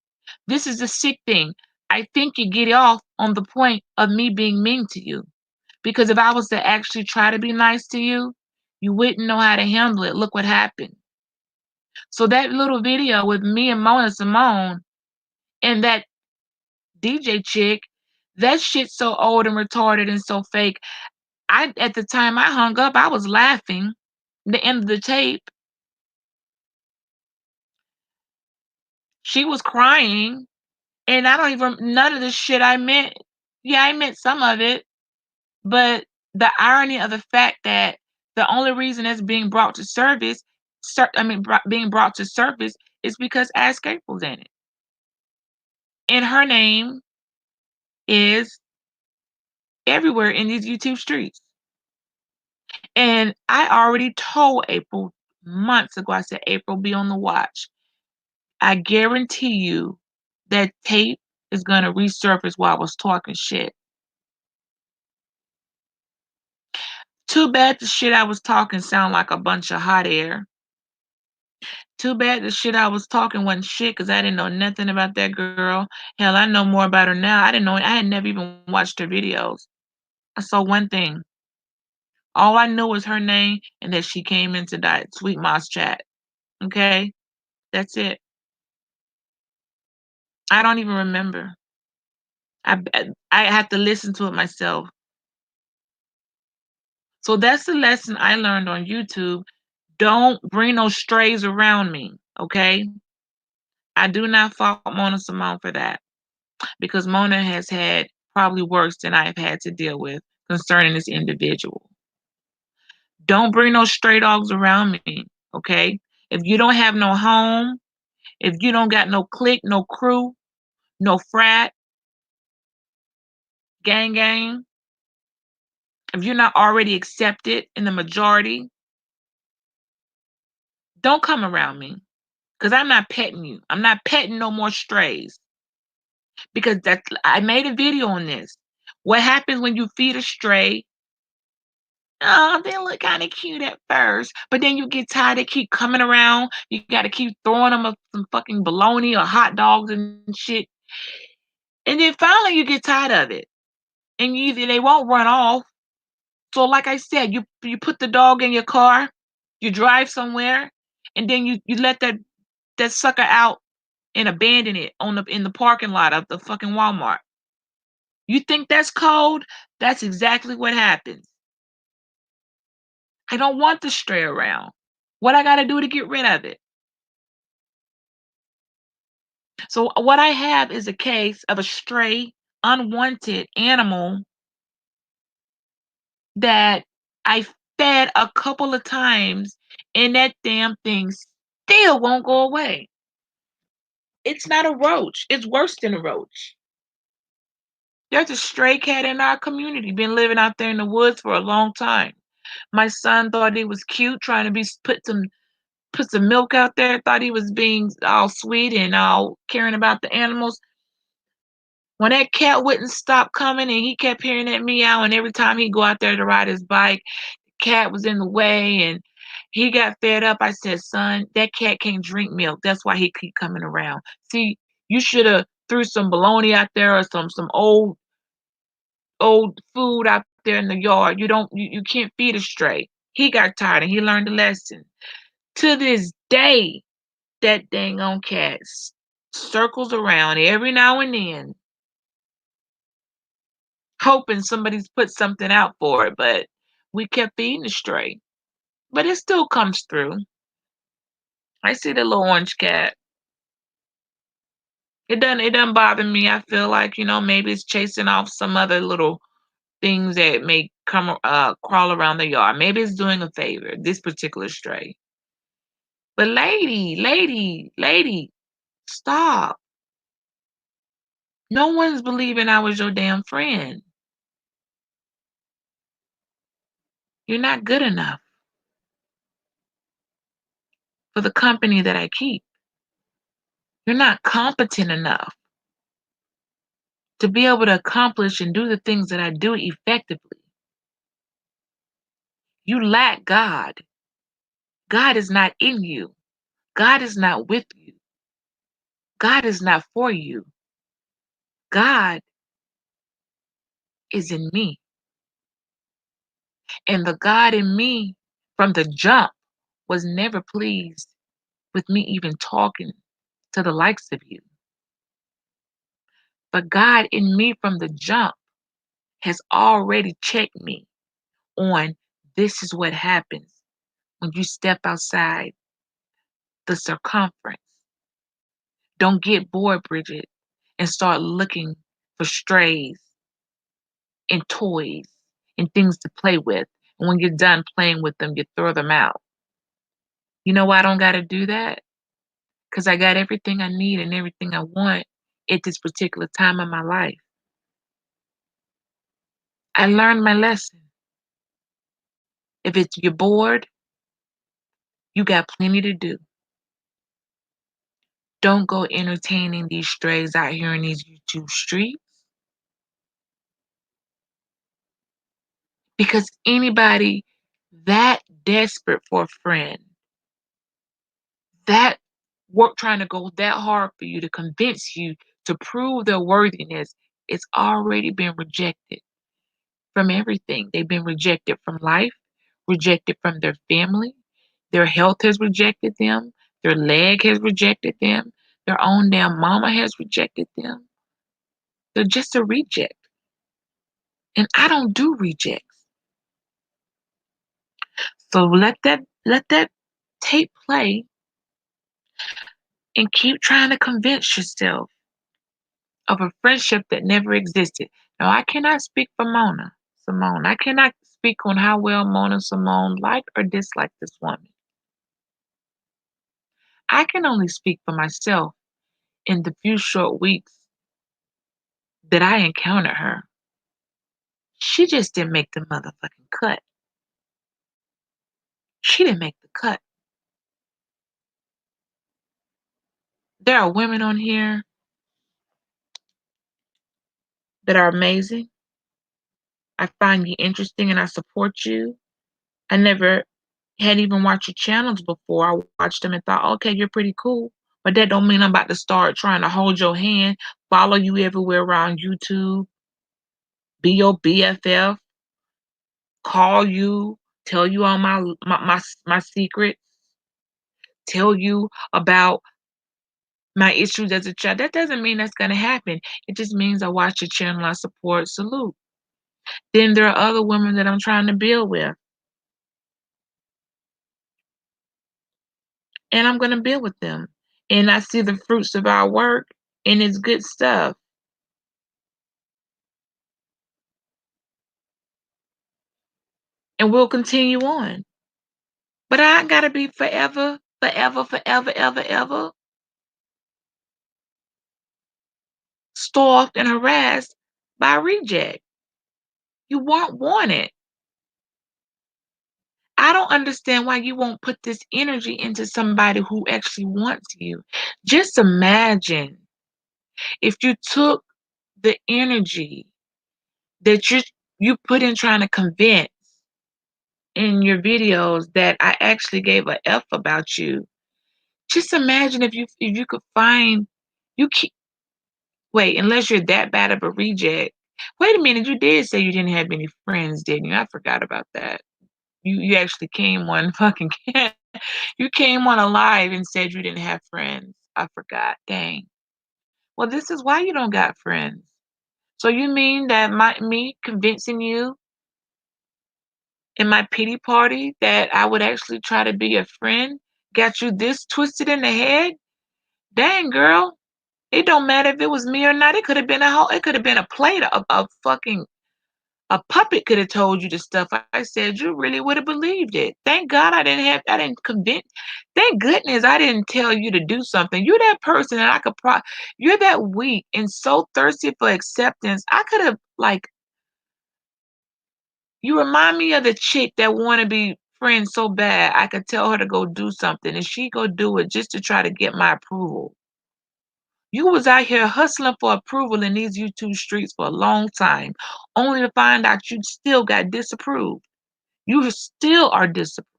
This is the sick thing. I think you get off on the point of me being mean to you. Because if I was to actually try to be nice to you, you wouldn't know how to handle it. Look what happened. So that little video with me and Mona Simone and that DJ chick, that shit's so old and retarded and so fake. At the time I hung up, I was laughing. The end of the tape, she was crying, and I don't even none of the shit I meant. Yeah, I meant some of it, but the irony of the fact that The only reason it's being brought to service, being brought to surface is because Ask April's in it. And her name is everywhere in these YouTube streets. And I already told April months ago, I said, April, be on the watch. I guarantee you that tape is going to resurface while I was talking shit. Too bad the shit I was talking sound like a bunch of hot air. Too bad the shit I was talking wasn't shit because I didn't know nothing about that girl. Hell, I know more about her now. I didn't know. I had never even watched her videos. I saw one thing. All I knew was her name and that she came into that Sweet Moss chat. Okay? That's it. I don't even remember. I have to listen to it myself. So that's the lesson I learned on YouTube. Don't bring no strays around me, okay? I do not fault Mona Simone for that because Mona has had probably worse than I have had to deal with concerning this individual. Don't bring no stray dogs around me, okay? If you don't have no home, if you don't got no clique, no crew, no frat, gang, if you're not already accepted in the majority, don't come around me because I'm not petting you. I'm not petting no more strays because I made a video on this. What happens when you feed a stray? Oh, they look kind of cute at first, but then you get tired. They keep coming around. You got to keep throwing them some fucking bologna or hot dogs and shit. And then finally you get tired of it. And they won't run off. So like I said, you put the dog in your car, you drive somewhere, and then you let that sucker out and abandon it in the parking lot of the fucking Walmart. You think that's cold? That's exactly what happens. I don't want the stray around. What I got to do to get rid of it? So what I have is a case of a stray, unwanted animal that I fed a couple of times, and that damn thing still won't go away. It's not a roach. It's worse than a roach. There's a stray cat in our community, been living out there in the woods for a long time. My son thought he was cute, trying to put some milk out there, thought he was being all sweet and all caring about the animals. When that cat wouldn't stop coming and he kept hearing that meow, and every time he'd go out there to ride his bike, the cat was in the way and he got fed up. I said, son, that cat can't drink milk. That's why he keep coming around. See, you should have threw some bologna out there or some old food out there in the yard. You can't feed a stray. He got tired and he learned a lesson. To this day, that dang on cat circles around every now and then, hoping somebody's put something out for it, but we kept feeding the stray. But it still comes through. I see the little orange cat. It doesn't bother me. I feel like, maybe it's chasing off some other little things that may come crawl around the yard. Maybe it's doing a favor, this particular stray. But lady, stop. No one's believing I was your damn friend. You're not good enough for the company that I keep. You're not competent enough to be able to accomplish and do the things that I do effectively. You lack God. God is not in you. God is not with you. God is not for you. God is in me. And the God in me from the jump was never pleased with me even talking to the likes of you. But God in me from the jump has already checked me on this is what happens when you step outside the circumference. Don't get bored, Bridget, and start looking for strays and toys and things to play with And when you're done playing with them, you throw them out. You know why I don't gotta do that? Because I got everything I need and everything I want at this particular time of my life. I learned my lesson. If it's you're bored, you got plenty to do. Don't go entertaining these strays out here in these YouTube streets because anybody that desperate for a friend, that work trying to go that hard for you to convince you to prove their worthiness, it's already been rejected from everything. They've been rejected from life, rejected from their family. Their health has rejected them. Their leg has rejected them. Their own damn mama has rejected them. They're just a reject. And I don't do rejects. So let that tape play and keep trying to convince yourself of a friendship that never existed. Now I cannot speak for Simone. I cannot speak on how well Mona and Simone like or dislike this woman. I can only speak for myself in the few short weeks that I encountered her. She just didn't make the motherfucking cut. She didn't make the cut. There are women on here that are amazing. I find you interesting and I support you. I never had even watched your channels before. I watched them and thought, okay, you're pretty cool. But that don't mean I'm about to start trying to hold your hand, follow you everywhere around YouTube, be your BFF, call you, tell you all my secrets, tell you about my issues as a child. That doesn't mean that's gonna happen. It just means I watch your channel, I support, salute. Then there are other women that I'm trying to build with, and I'm gonna build with them. And I see the fruits of our work, and it's good stuff. And we'll continue on. But I ain't gotta be forever, forever, forever, ever, ever stalked and harassed by reject. You won't want it. I don't understand why you won't put this energy into somebody who actually wants you. Just imagine if you took the energy that you put in trying to convince in your videos that I actually gave a F about you. Just imagine if you could find you keep wait, unless you're that bad of a reject. Wait a minute, you did say you didn't have any friends, didn't you? I forgot about that. You actually came on fucking you came on alive and said you didn't have friends. I forgot. Dang. Well, this is why you don't got friends. So you mean that me convincing you in my pity party that I would actually try to be a friend got you this twisted in the head? Dang, girl. It don't matter if it was me or not. It could have been it could have been a plate of fucking a puppet could have told you the stuff I said. You really would have believed it. Thank God I didn't convince. Thank goodness I didn't tell you to do something. You're that person that I could you're that weak and so thirsty for acceptance. I could have like you remind me of the chick that want to be friends so bad I could tell her to go do something and she go do it just to try to get my approval. You was out here hustling for approval in these YouTube streets for a long time, only to find out you still got disapproved. You still are disapproved.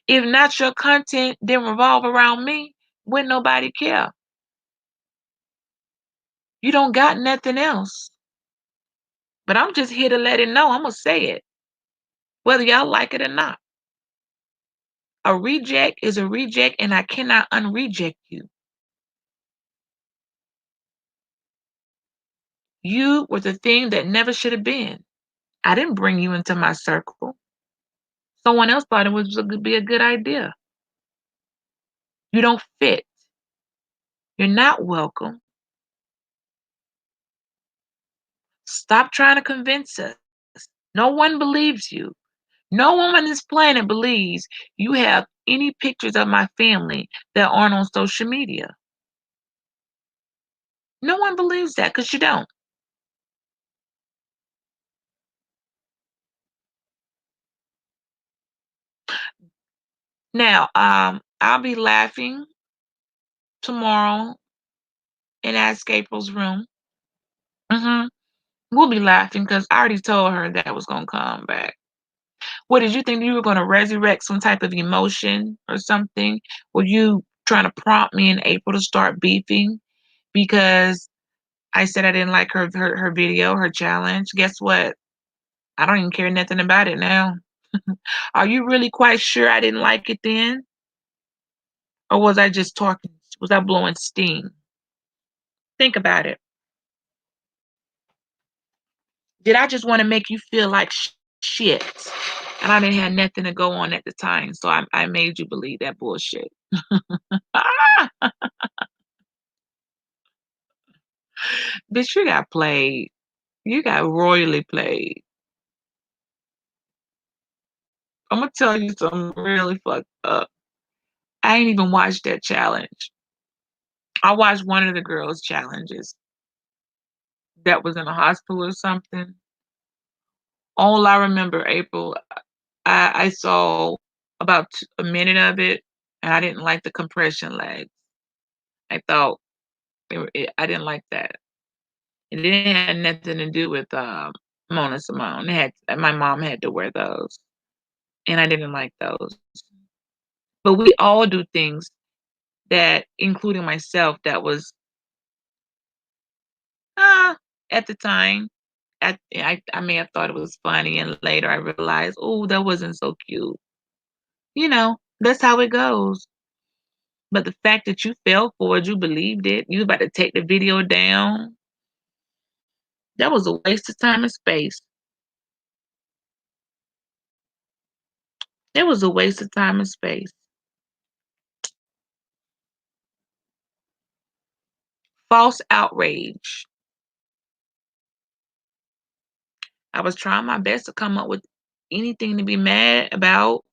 If not your content didn't revolve around me, wouldn't nobody care. You don't got nothing else. But I'm just here to let it know. I'm gonna say it, whether y'all like it or not. A reject is a reject, and I cannot unreject you. You were the thing that never should have been. I didn't bring you into my circle. Someone else thought it was be a good idea. You don't fit. You're not welcome. Stop trying to convince us. No one believes you. No woman on this planet believes you have any pictures of my family that aren't on social media. No one believes that because you don't. Now, I'll be laughing tomorrow in Ask April's room. hmm We'll be laughing because I already told her that was gonna come back. What did you think you were gonna resurrect some type of emotion or something? Were you trying to prompt me and April to start beefing because I said I didn't like her video, her challenge? Guess what? I don't even care nothing about it now. Are you really quite sure I didn't like it then? Or was I just talking? Was I blowing steam? Think about it. Did I just want to make you feel like shit? And I didn't have nothing to go on at the time, so I made you believe that bullshit. Ah! Bitch, you got played. You got royally played. I'm gonna tell you something really fucked up. I ain't even watched that challenge. I watched one of the girls' challenges that was in a hospital or something. All I remember, April, I saw about a minute of it, and I didn't like the compression legs. I thought I didn't like that. It didn't have nothing to do with Mona Simone. My mom had to wear those, and I didn't like those. But we all do things that, including myself, that was ah at the time. I may have thought it was funny, and later I realized, oh, that wasn't so cute. That's how it goes. But the fact that you fell for it, you believed it, you about to take the video down, that was a waste of time and space. It was a waste of time and space. False outrage. I was trying my best to come up with anything to be mad about.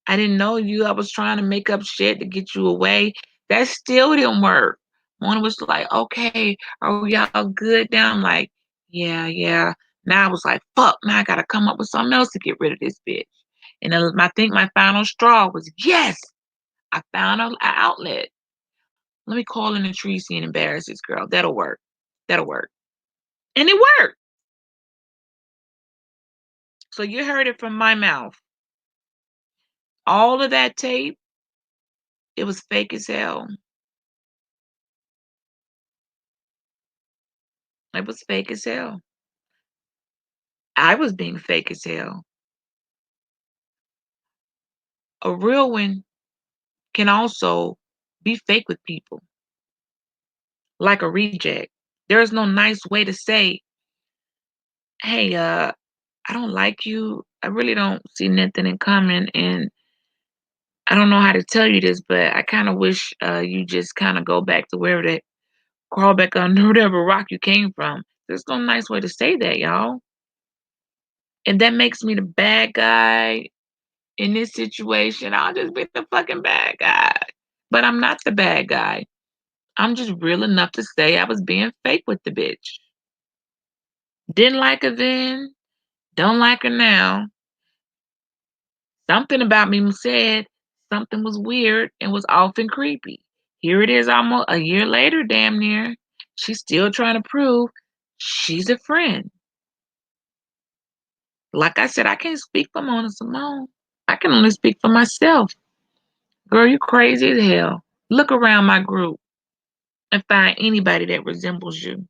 I didn't know you. I was trying to make up shit to get you away. That still didn't work. One was like, okay, are we all good now? I'm like, yeah, yeah. Now I was like, fuck, now I gotta come up with something else to get rid of this bitch. And then I think my final straw was, yes, I found an outlet. Let me call in the Tracy and embarrass this girl. That'll work. That'll work. And it worked. So you heard it from my mouth. All of that tape, it was fake as hell. It was fake as hell. I was being fake as hell. A real one can also be fake with people, like a reject. There's no nice way to say, hey, I don't like you. I really don't see nothing in common. And I don't know how to tell you this, but I kind of wish you just kind of go back to wherever that crawl back under whatever rock you came from. There's no nice way to say that, y'all. And that makes me the bad guy in this situation. I'll just be the fucking bad guy. But I'm not the bad guy. I'm just real enough to say I was being fake with the bitch. Didn't like her then, don't like her now. Something about me said something was weird and was often creepy. Here it is almost a year later, damn near. She's still trying to prove she's a friend. Like I said, I can't speak for Mona Simone. I can only speak for myself. Girl, you crazy as hell. Look around my group and find anybody that resembles you.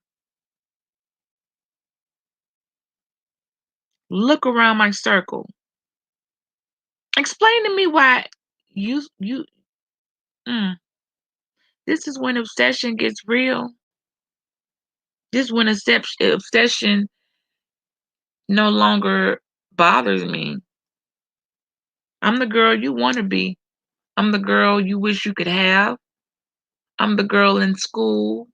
Look around my circle. Explain to me why you mm, this is when obsession gets real. This is when obsession no longer bothers me. I'm the girl you want to be. I'm the girl you wish you could have. I'm the girl in school.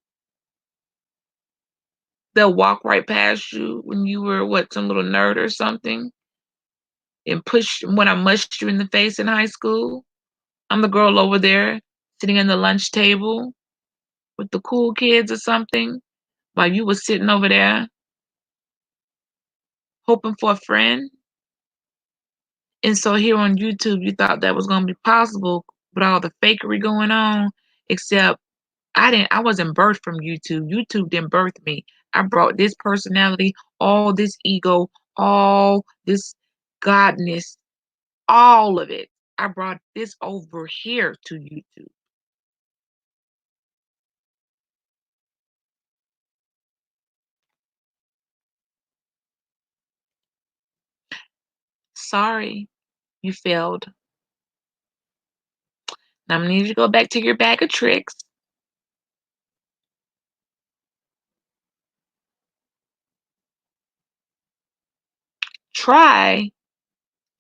They'll walk right past you when you were what, some little nerd or something. and push when I mushed you in the face in high school. I'm the girl over there sitting in the lunch table with the cool kids or something while you were sitting over there hoping for a friend. And so here on YouTube, you thought that was gonna be possible with all the fakery going on, except I wasn't birthed from YouTube. YouTube didn't birth me. I brought this personality, all this ego, all this godness, all of it. I brought this over here to YouTube. Sorry, you failed. Now I'm gonna need you to go back to your bag of tricks. Try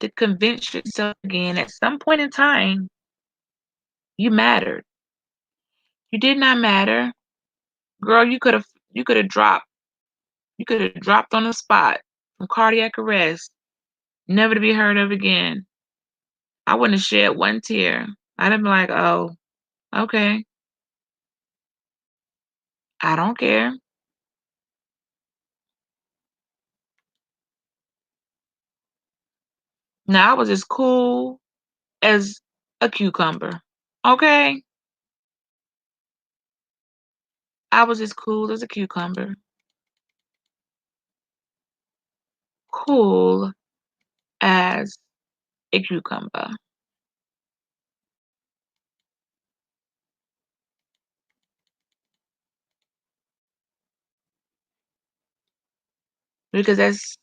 to convince yourself again at some point in time you mattered. You did not matter. Girl, you could have dropped. You could have dropped on the spot from cardiac arrest, never to be heard of again. I wouldn't have shed one tear. I'd have been like, oh, okay, I don't care. Now I was as cool as a cucumber. Okay? I was as cool as a cucumber. Cool as a cucumber. Because that's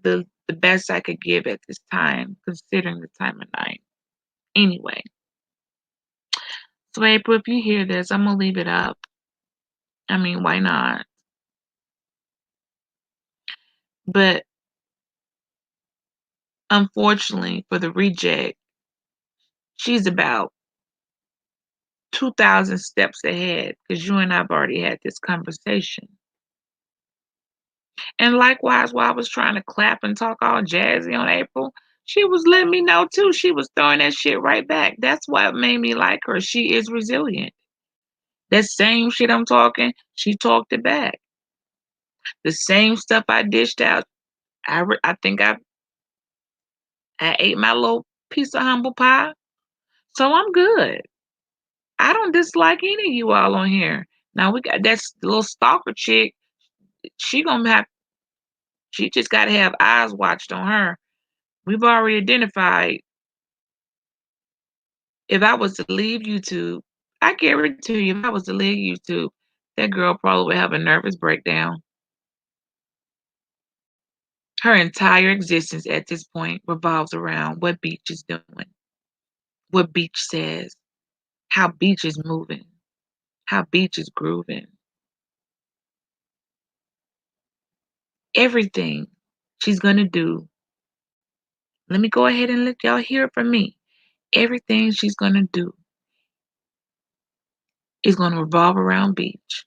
the best I could give at this time, considering the time of night. Anyway, so April, if you hear this, I'm gonna leave it up. I mean, why not? But unfortunately for the reject, she's about 2,000 steps ahead because you and I've already had this conversation. And likewise, while I was trying to clap and talk all jazzy on April, she was letting me know too. She was throwing that shit right back. That's what made me like her. She is resilient. That same shit I'm talking, she talked it back. The same stuff I dished out, I think I ate my little piece of humble pie. So I'm good. I don't dislike any of you all on here. Now we got that little stalker chick. She gonna have. She just gotta have eyes watched on her. We've already identified. If I was to leave YouTube, I guarantee you, if I was to leave YouTube, that girl probably would have a nervous breakdown. Her entire existence at this point revolves around what Beach is doing, what Beach says, how Beach is moving, how Beach is grooving. Everything she's gonna do, let me go ahead and let y'all hear it from me. Everything she's gonna do is gonna revolve around Beach.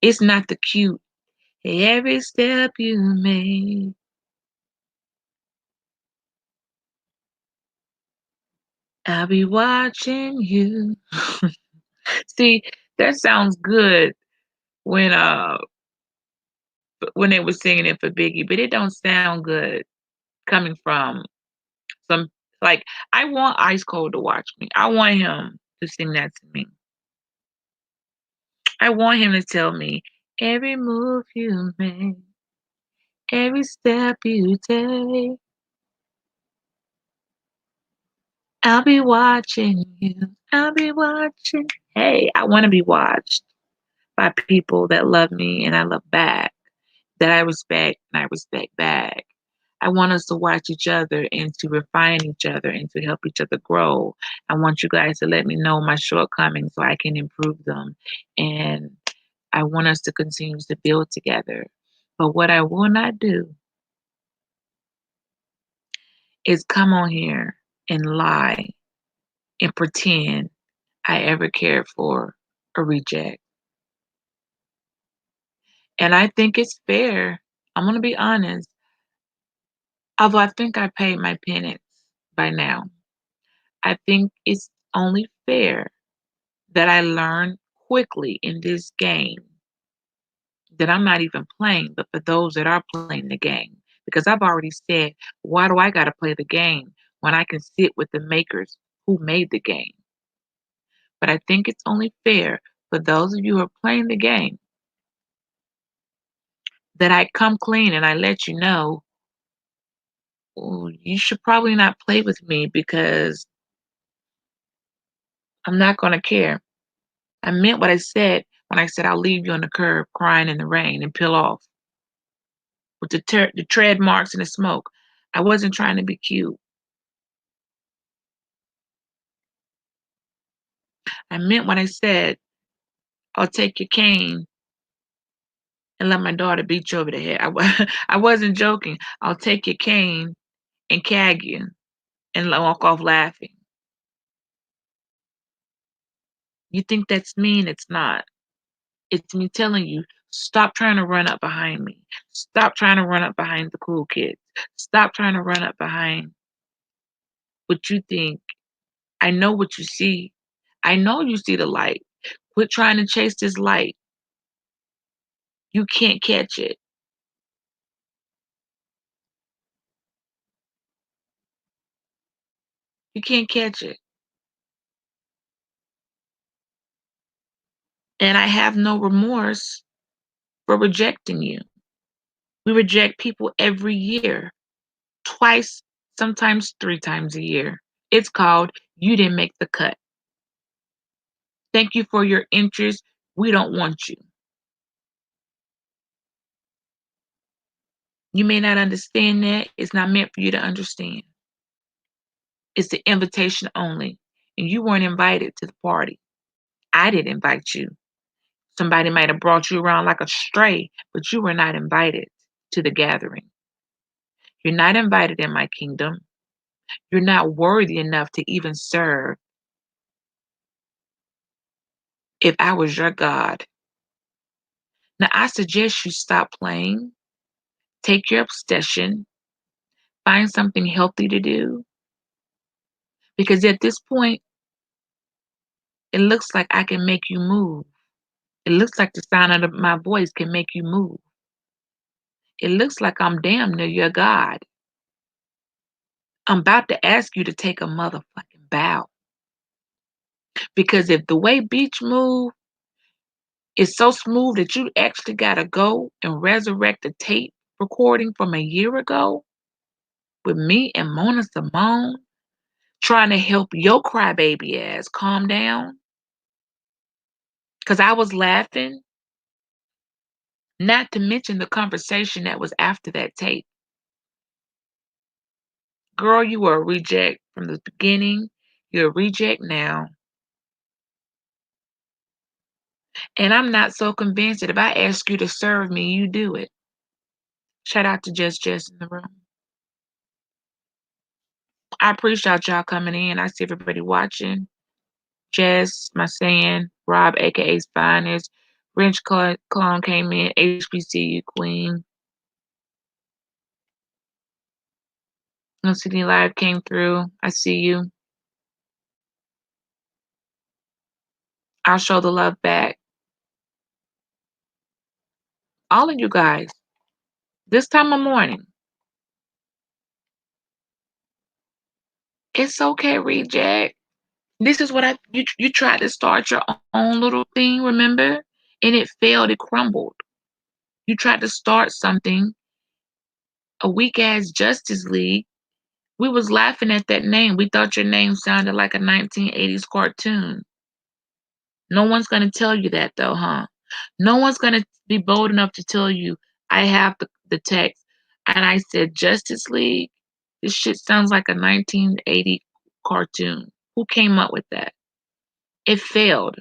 It's not the cute, every step you make. I'll be watching you. See, that sounds good when when they were singing it for Biggie, but it don't sound good coming from some like I want Ice Cold to watch me. I want him to sing that to me. I want him to tell me every move you make, every step you take, I'll be watching you. I'll be watching. Hey, I want to be watched by people that love me and I love back, that I respect and I respect back. I want us to watch each other and to refine each other and to help each other grow. I want you guys to let me know my shortcomings so I can improve them. And I want us to continue to build together. But what I will not do is come on here and lie and pretend I ever cared for a reject. And I think it's fair. I'm gonna be honest, although I think I paid my penance by now. I think it's only fair that I learn quickly in this game that I'm not even playing, but for those that are playing the game. Because I've already said, why do I got to play the game when I can sit with the makers who made the game? But I think it's only fair for those of you who are playing the game that I come clean and I let you know, "Ooh, you should probably not play with me because I'm not going to care." I meant what I said when I said I'll leave you on the curb crying in the rain and peel off with the tread marks and the smoke. I wasn't trying to be cute. I meant what I said. I'll take your cane and let my daughter beat you over the head. I wasn't joking. I'll take your cane and cag you and walk off laughing. You think that's mean? It's not. It's me telling you, stop trying to run up behind me. Stop trying to run up behind the cool kids. Stop trying to run up behind what you think. I know what you see. I know you see the light. Quit trying to chase this light. You can't catch it. You can't catch it. And I have no remorse for rejecting you. We reject people every year, twice, sometimes 3 times a year. It's called you didn't make the cut. Thank you for your interest. We don't want you. You may not understand that. It's not meant for you to understand. It's the invitation only. And you weren't invited to the party. I didn't invite you. Somebody might have brought you around like a stray, but you were not invited to the gathering. You're not invited in my kingdom. You're not worthy enough to even serve if I was your God. Now, I suggest you stop playing, take your obsession, find something healthy to do, because at this point, it looks like I can make you move. It looks like the sound of my voice can make you move. It looks like I'm damn near your God. I'm about to ask you to take a motherfucking bow. Because if the way Beach move is so smooth that you actually gotta go and resurrect the tape recording from a year ago with me and Mona Simone trying to help your crybaby ass calm down, because I was laughing, not to mention the conversation that was after that tape. Girl, you were a reject from the beginning. You're a reject now. And I'm not so convinced that if I ask you to serve me, you do it. Shout out to Just Jess in the room. I appreciate y'all coming in. I see everybody watching. Jess, my saying, Rob, aka Finest, Wrench Clone came in, HBCU Queen. No City Live came through. I see you. I'll show the love back. All of you guys, this time of morning, it's okay, reject. This is what you tried to start your own little thing, remember? And it failed, it crumbled. You tried to start something, a weak ass Justice League. We was laughing at that name. We thought your name sounded like a 1980s cartoon. No one's gonna tell you that though, huh? No one's gonna be bold enough to tell you I have the text and I said Justice League. This shit sounds like a 1980 cartoon. Who came up with that? It failed.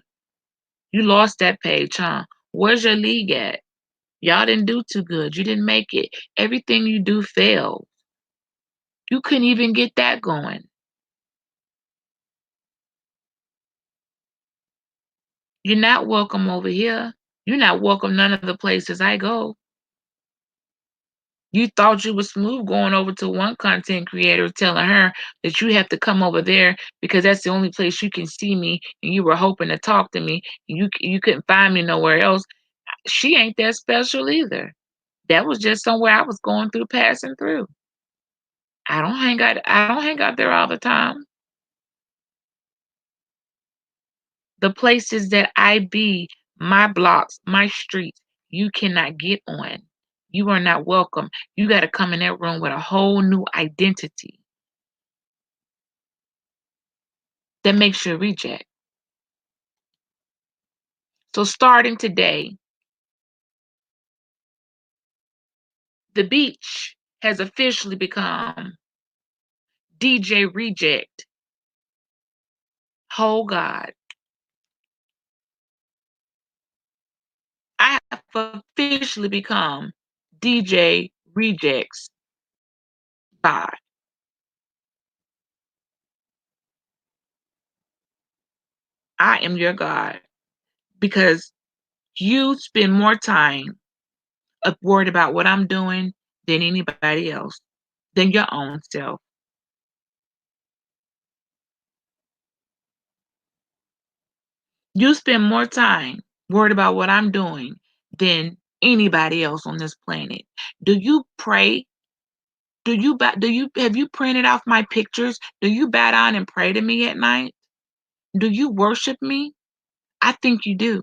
You lost that page, huh? Where's your league at? Y'all didn't do too good. You didn't make it. Everything you do failed. You couldn't even get that going. You're not welcome over here. You're not welcome none of the places I go. You thought you was smooth going over to one content creator telling her that you have to come over there because that's the only place you can see me, and you were hoping to talk to me, and you couldn't find me nowhere else. She ain't that special either. That was just somewhere I was going through, passing through. I don't hang out there all the time. The places that I be, my blocks, my streets, you cannot get on. You are not welcome. You got to come in that room with a whole new identity that makes you a reject. So starting today, the beach has officially become DJ Reject. Oh God, I have officially become DJ Reject's God. I am your God because you spend more time worried about what I'm doing than anybody else, than your own self. You spend more time worried about what I'm doing than anybody else on this planet. Do you pray? Do you have you printed off my pictures? Do you bow down and pray to me at night? Do you worship me? I think you do.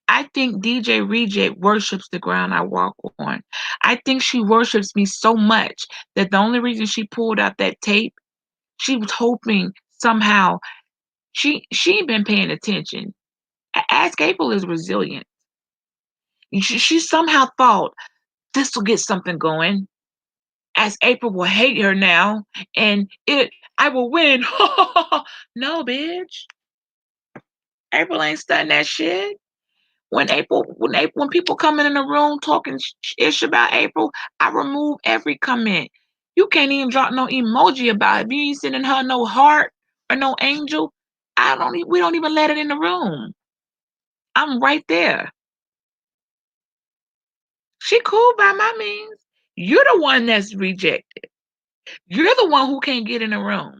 I think DJ Reject worships the ground I walk on. I think she worships me so much that the only reason she pulled out that tape, she was hoping somehow she ain't been paying attention. Ask April is resilient. She somehow thought this will get something going. As April will hate her now, and I will win. No, bitch. April ain't studying that shit. When people coming in the room talking ish about April, I remove every comment. You can't even drop no emoji about it. If you ain't sending her no heart or no angel, we don't even let it in the room. I'm right there. She cool by my means. You're the one that's rejected. You're the one who can't get in the room.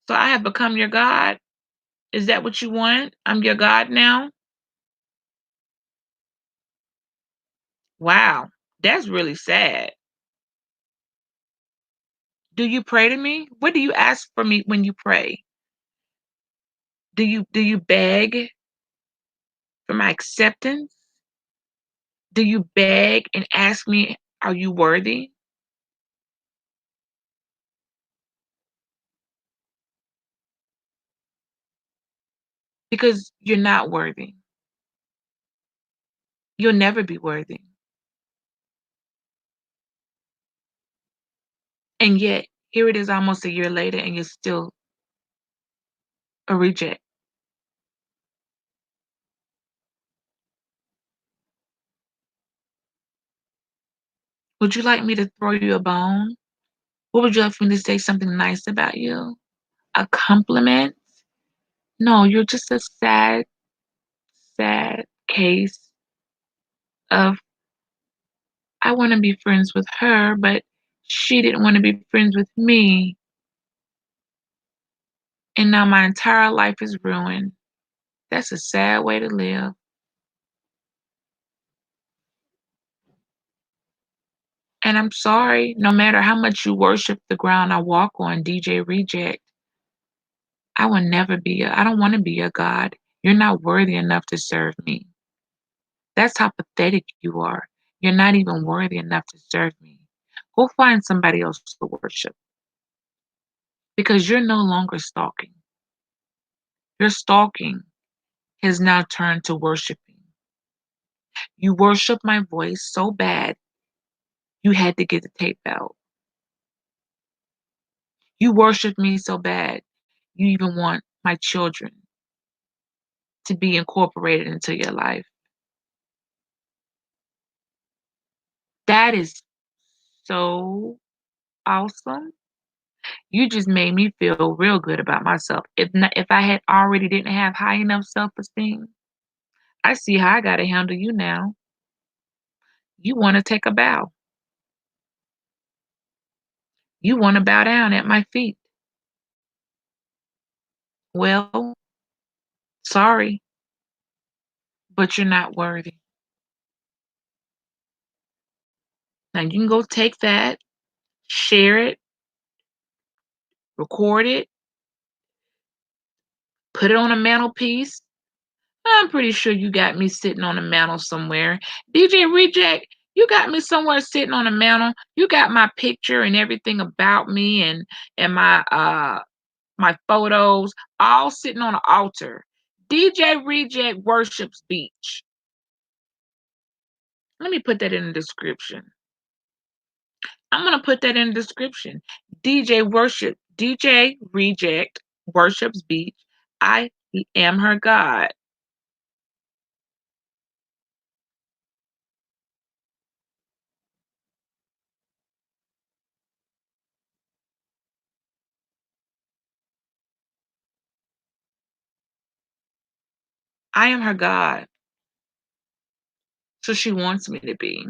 So I have become your God. Is that what you want? I'm your God now? Wow. That's really sad. Do you pray to me? What do you ask for me when you pray? Do you beg for my acceptance? Do you beg and ask me, are you worthy? Because you're not worthy. You'll never be worthy. And yet, here it is almost a year later, and you're still a reject. Would you like me to throw you a bone? What would you like for me to say something nice about you? A compliment? No, you're just a sad, sad case of I want to be friends with her, but she didn't want to be friends with me. And now my entire life is ruined. That's a sad way to live. And I'm sorry, no matter how much you worship the ground I walk on, DJ Reject, I will never be I don't want to be a God. You're not worthy enough to serve me. That's how pathetic you are. You're not even worthy enough to serve me. Go find somebody else to worship because you're no longer stalking. Your stalking has now turned to worshiping. You worship my voice so bad, you had to get the tape out. You worship me so bad, you even want my children to be incorporated into your life. That is so awesome. You just made me feel real good about myself. If I had already didn't have high enough self-esteem, I see how I gotta handle you now. You wanna take a bow. You wanna bow down at my feet. Well, sorry, but you're not worthy. Now you can go take that, share it, record it, put it on a mantelpiece. I'm pretty sure you got me sitting on a mantle somewhere. DJ Reject, you got me somewhere sitting on a mantle. You got my picture and everything about me and my photos all sitting on an altar. DJ Reject worships beach. Let me put that in the description. I'm gonna put that in the description. DJ Reject worships beach. I am her God. I am her God. So she wants me to be.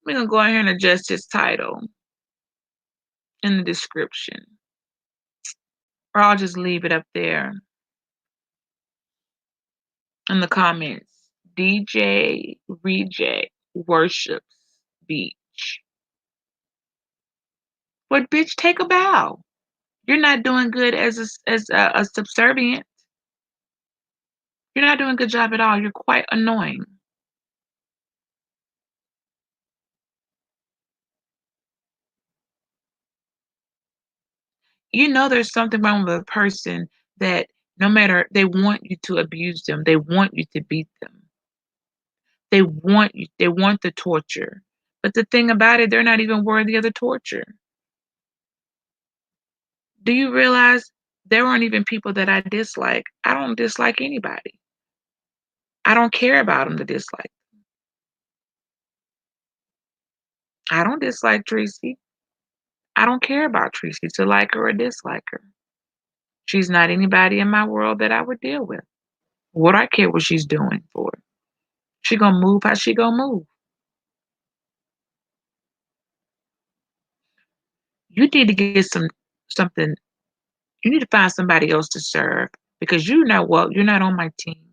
We're gonna go ahead and adjust his title in the description. Or I'll just leave it up there in the comments. DJ Reject worships beach. But bitch, take a bow. You're not doing good as a subservient. You're not doing a good job at all. You're quite annoying. You know there's something wrong with a person that no matter they want you to abuse them, they want you to beat them. They want the torture. But the thing about it, they're not even worthy of the torture. Do you realize there aren't even people that I dislike? I don't dislike anybody. I don't care about them to dislike. I don't dislike Tracy. I don't care about Tracy to like her or dislike her. She's not anybody in my world that I would deal with. What I care what she's doing for? She gonna move how she gonna move. You need to get something. You need to find somebody else to serve because you know what? You're not on my team.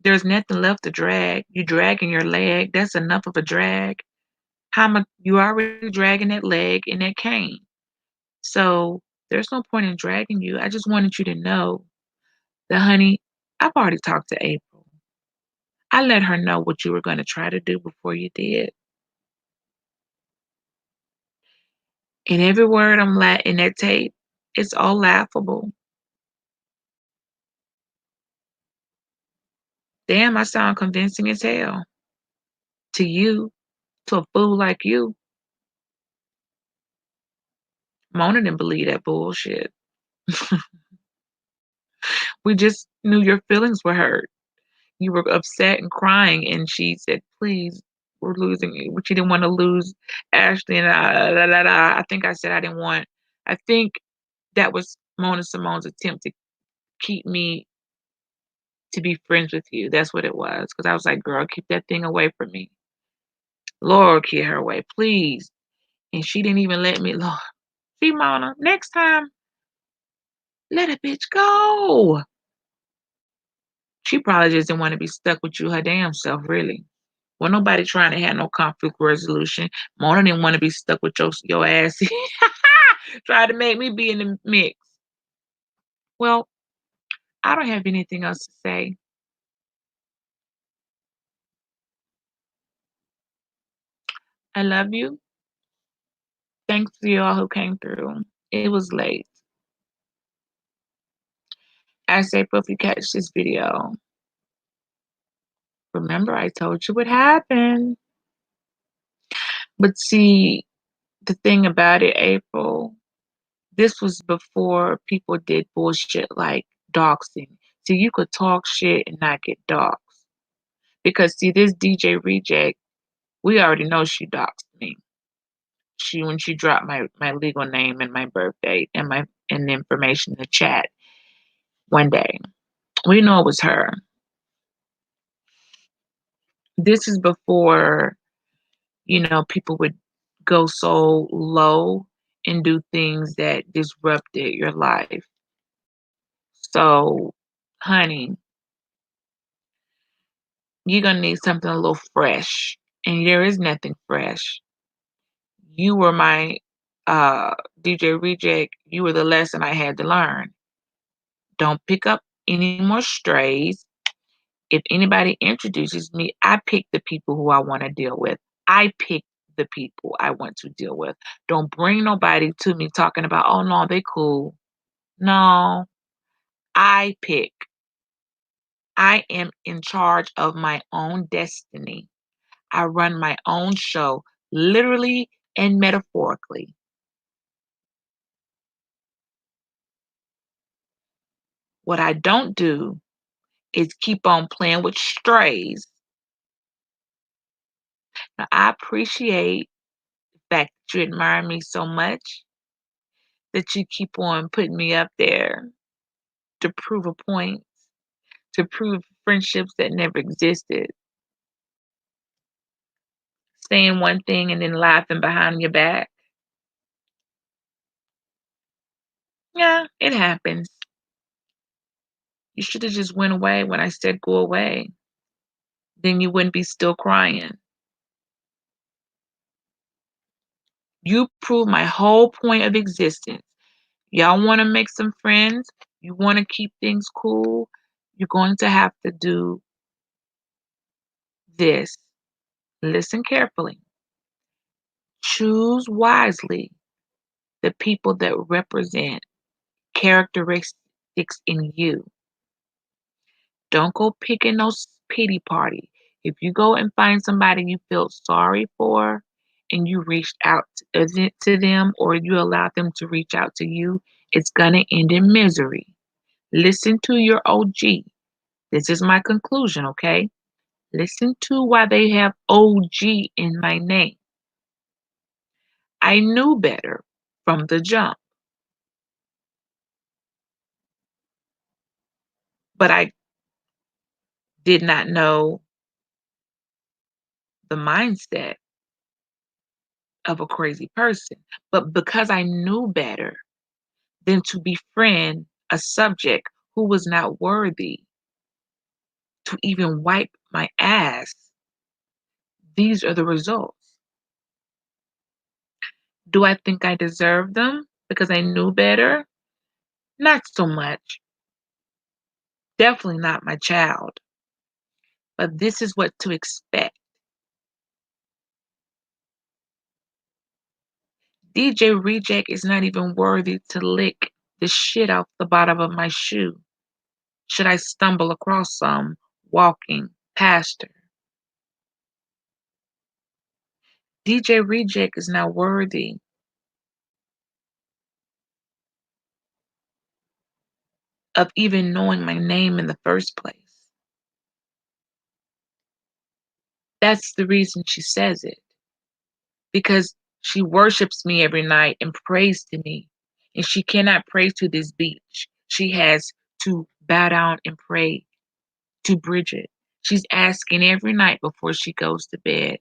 There's nothing left to drag. You dragging your leg. That's enough of a drag. How much you already dragging that leg and that cane. So there's no point in dragging you. I just wanted you to know that, honey, I've already talked to April. I let her know what you were going to try to do before you did. And every word in that tape, it's all laughable. Damn, I sound convincing as hell to you, to a fool like you. Mona didn't believe that bullshit. We just knew your feelings were hurt. You were upset and crying, and she said, "Please, we're losing you." But she didn't want to lose Ashley, and I think I said I didn't want. I think that was Mona Simone's attempt to keep me to be friends with you. That's what it was. Because I was like, "Girl, keep that thing away from me. Lord, keep her away, please." And she didn't even let me. Lord, see, Mona, next time, let a bitch go. She probably just didn't want to be stuck with you her damn self, really. Well, nobody trying to have no conflict resolution. Mona didn't want to be stuck with your ass. Tried to make me be in the mix. Well, I don't have anything else to say. I love you. Thanks to you all who came through. It was late. I say, if you catch this video, remember I told you what happened. But see, the thing about it, April, this was before people did bullshit like doxing. So you could talk shit and not get doxed. Because see, this DJ Reject, we already know she doxed me. when she dropped my legal name and my birth date and my and the information in the chat one day. We know it was her. This is before, people would go so low and do things that disrupted your life. So, honey, you're gonna need something a little fresh. And there is nothing fresh. You were my DJ Reject. You were the lesson I had to learn. Don't pick up any more strays. If anybody introduces me, I pick the people who I want to deal with. I pick the people I want to deal with. Don't bring nobody to me talking about, oh no, they cool. No, I pick. I am in charge of my own destiny. I run my own show, literally and metaphorically. What I don't do is keep on playing with strays. Now, I appreciate the fact that you admire me so much that you keep on putting me up there to prove a point, to prove friendships that never existed, saying one thing and then laughing behind your back. Yeah, it happens. You should have just went away when I said go away. Then you wouldn't be still crying. You proved my whole point of existence. Y'all want to make some friends? You want to keep things cool? You're going to have to do this. Listen carefully. Choose wisely the people that represent characteristics in you. Don't go picking no pity party. If you go and find somebody you feel sorry for and you reached out to them or you allowed them to reach out to you, it's going to end in misery. Listen to your OG. This is my conclusion, okay? Listen to why they have OG in my name. I knew better from the jump, but I did not know the mindset of a crazy person. But because I knew better than to befriend a subject who was not worthy to even wipe my ass, these are the results. Do I think I deserved them because I knew better? Not so much. Definitely not my child. But this is what to expect. DJ Reject is not even worthy to lick the shit off the bottom of my shoe should I stumble across some walking past her. DJ Reject is not worthy of even knowing my name in the first place. That's the reason she says it. Because she worships me every night and prays to me. And she cannot pray to this beach. She has to bow down and pray to Bridget. She's asking every night before she goes to bed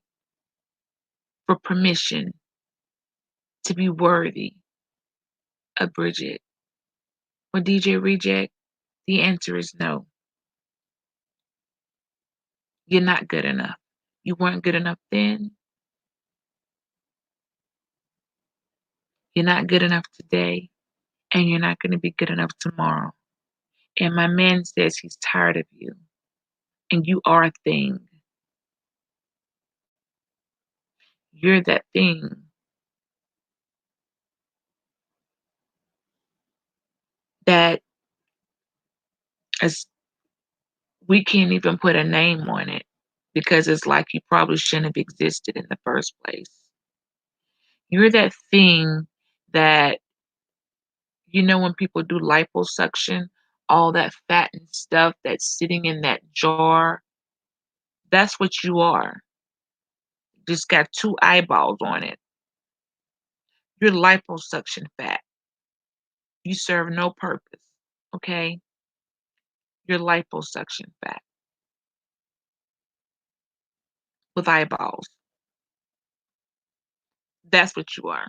for permission to be worthy of Bridget. Well, DJ Reject, the answer is no. You're not good enough. You weren't good enough then. You're not good enough today. And you're not going to be good enough tomorrow. And my man says he's tired of you. And you are a thing. You're that thing that is, we can't even put a name on it because it's like you probably shouldn't have existed in the first place. You're that thing that, when people do liposuction, all that fat and stuff that's sitting in that jar, that's what you are. Just got two eyeballs on it. You're liposuction fat. You serve no purpose, okay? You're liposuction fat with eyeballs. That's what you are.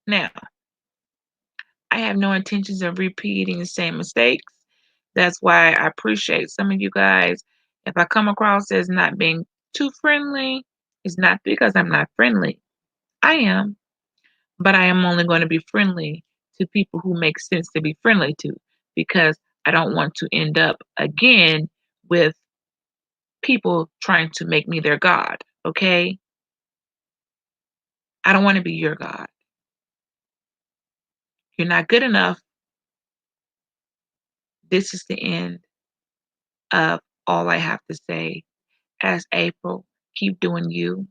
Now, I have no intentions of repeating the same mistakes. That's why I appreciate some of you guys. If I come across as not being too friendly, it's not because I'm not friendly. I am, but I am only going to be friendly to people who make sense to be friendly to because I don't want to end up again with people trying to make me their God, okay? I don't want to be your God. You're not good enough. This is the end of all I have to say. As April, keep doing you.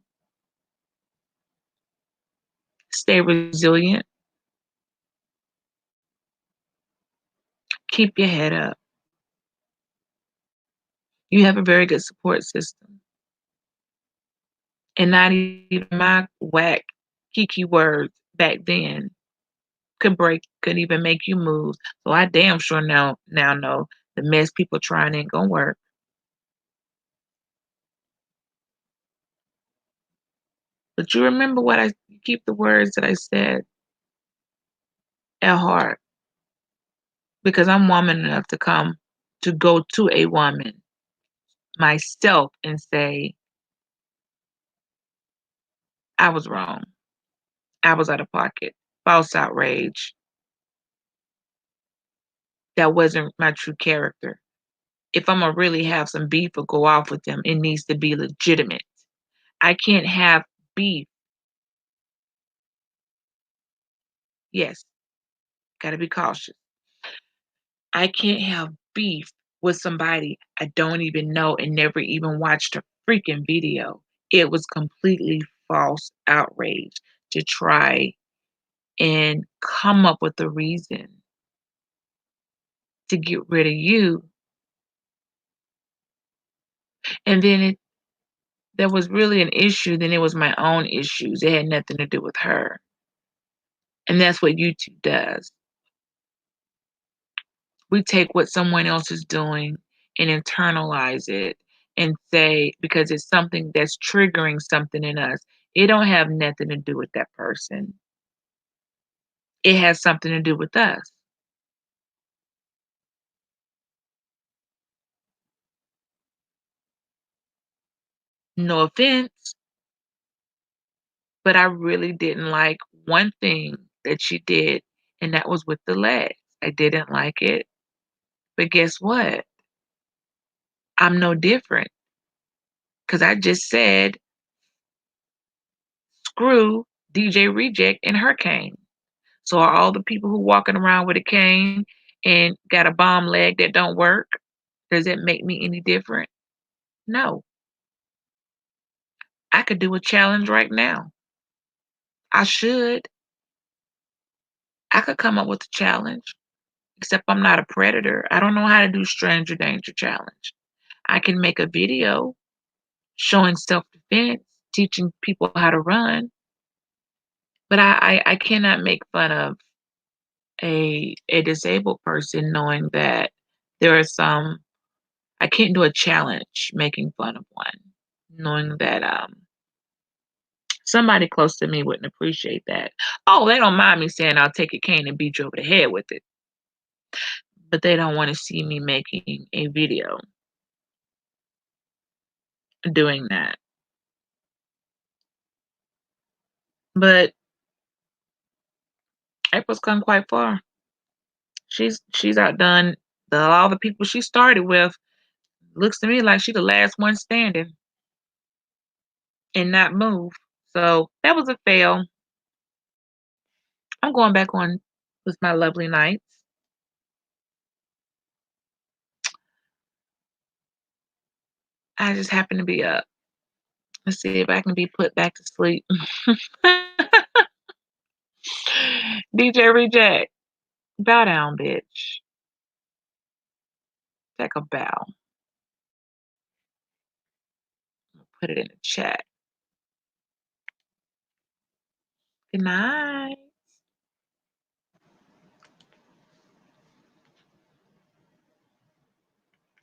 Stay resilient. Keep your head up. You have a very good support system. And not even my whack kiki words back then could even make you move. So I damn sure now know the mess people trying ain't gonna work. But you remember what I keep the words that I said at heart because I'm woman enough to come to go to a woman myself and say, I was wrong. I was out of pocket. False outrage. That wasn't my true character. If I'm gonna really have some beef or go off with them, it needs to be legitimate. I can't have beef. Yes, gotta be cautious. I can't have beef with somebody I don't even know and never even watched a freaking video. It was completely false outrage to try and come up with a reason to get rid of you. And then there was really an issue, then it was my own issues. It had nothing to do with her. And that's what YouTube does. We take what someone else is doing and internalize it and say because it's something that's triggering something in us. It don't have nothing to do with that person. It has something to do with us. No offense, but I really didn't like one thing that she did, and that was with the legs. I didn't like it. But guess what? I'm no different because I just said, screw DJ Reject and her cane. So are all the people who walking around with a cane and got a bomb leg that don't work, does it make me any different? No. I could do a challenge right now. I should. I could come up with a challenge, except I'm not a predator. I don't know how to do stranger danger challenge. I can make a video showing self-defense, teaching people how to run, but I cannot make fun of a disabled person knowing that there are some I can't do a challenge making fun of one, knowing that somebody close to me wouldn't appreciate that. Oh, they don't mind me saying I'll take a cane and beat you over the head with it, but they don't want to see me making a video doing that. But April's come quite far. She's outdone all the people she started with. Looks to me like she's the last one standing and not move. So that was a fail. I'm going back on with my lovely nights. I just happen to be up. Let's see if I can be put back to sleep. DJ Reject, bow down, bitch. Take a bow. Put it in the chat. Good night.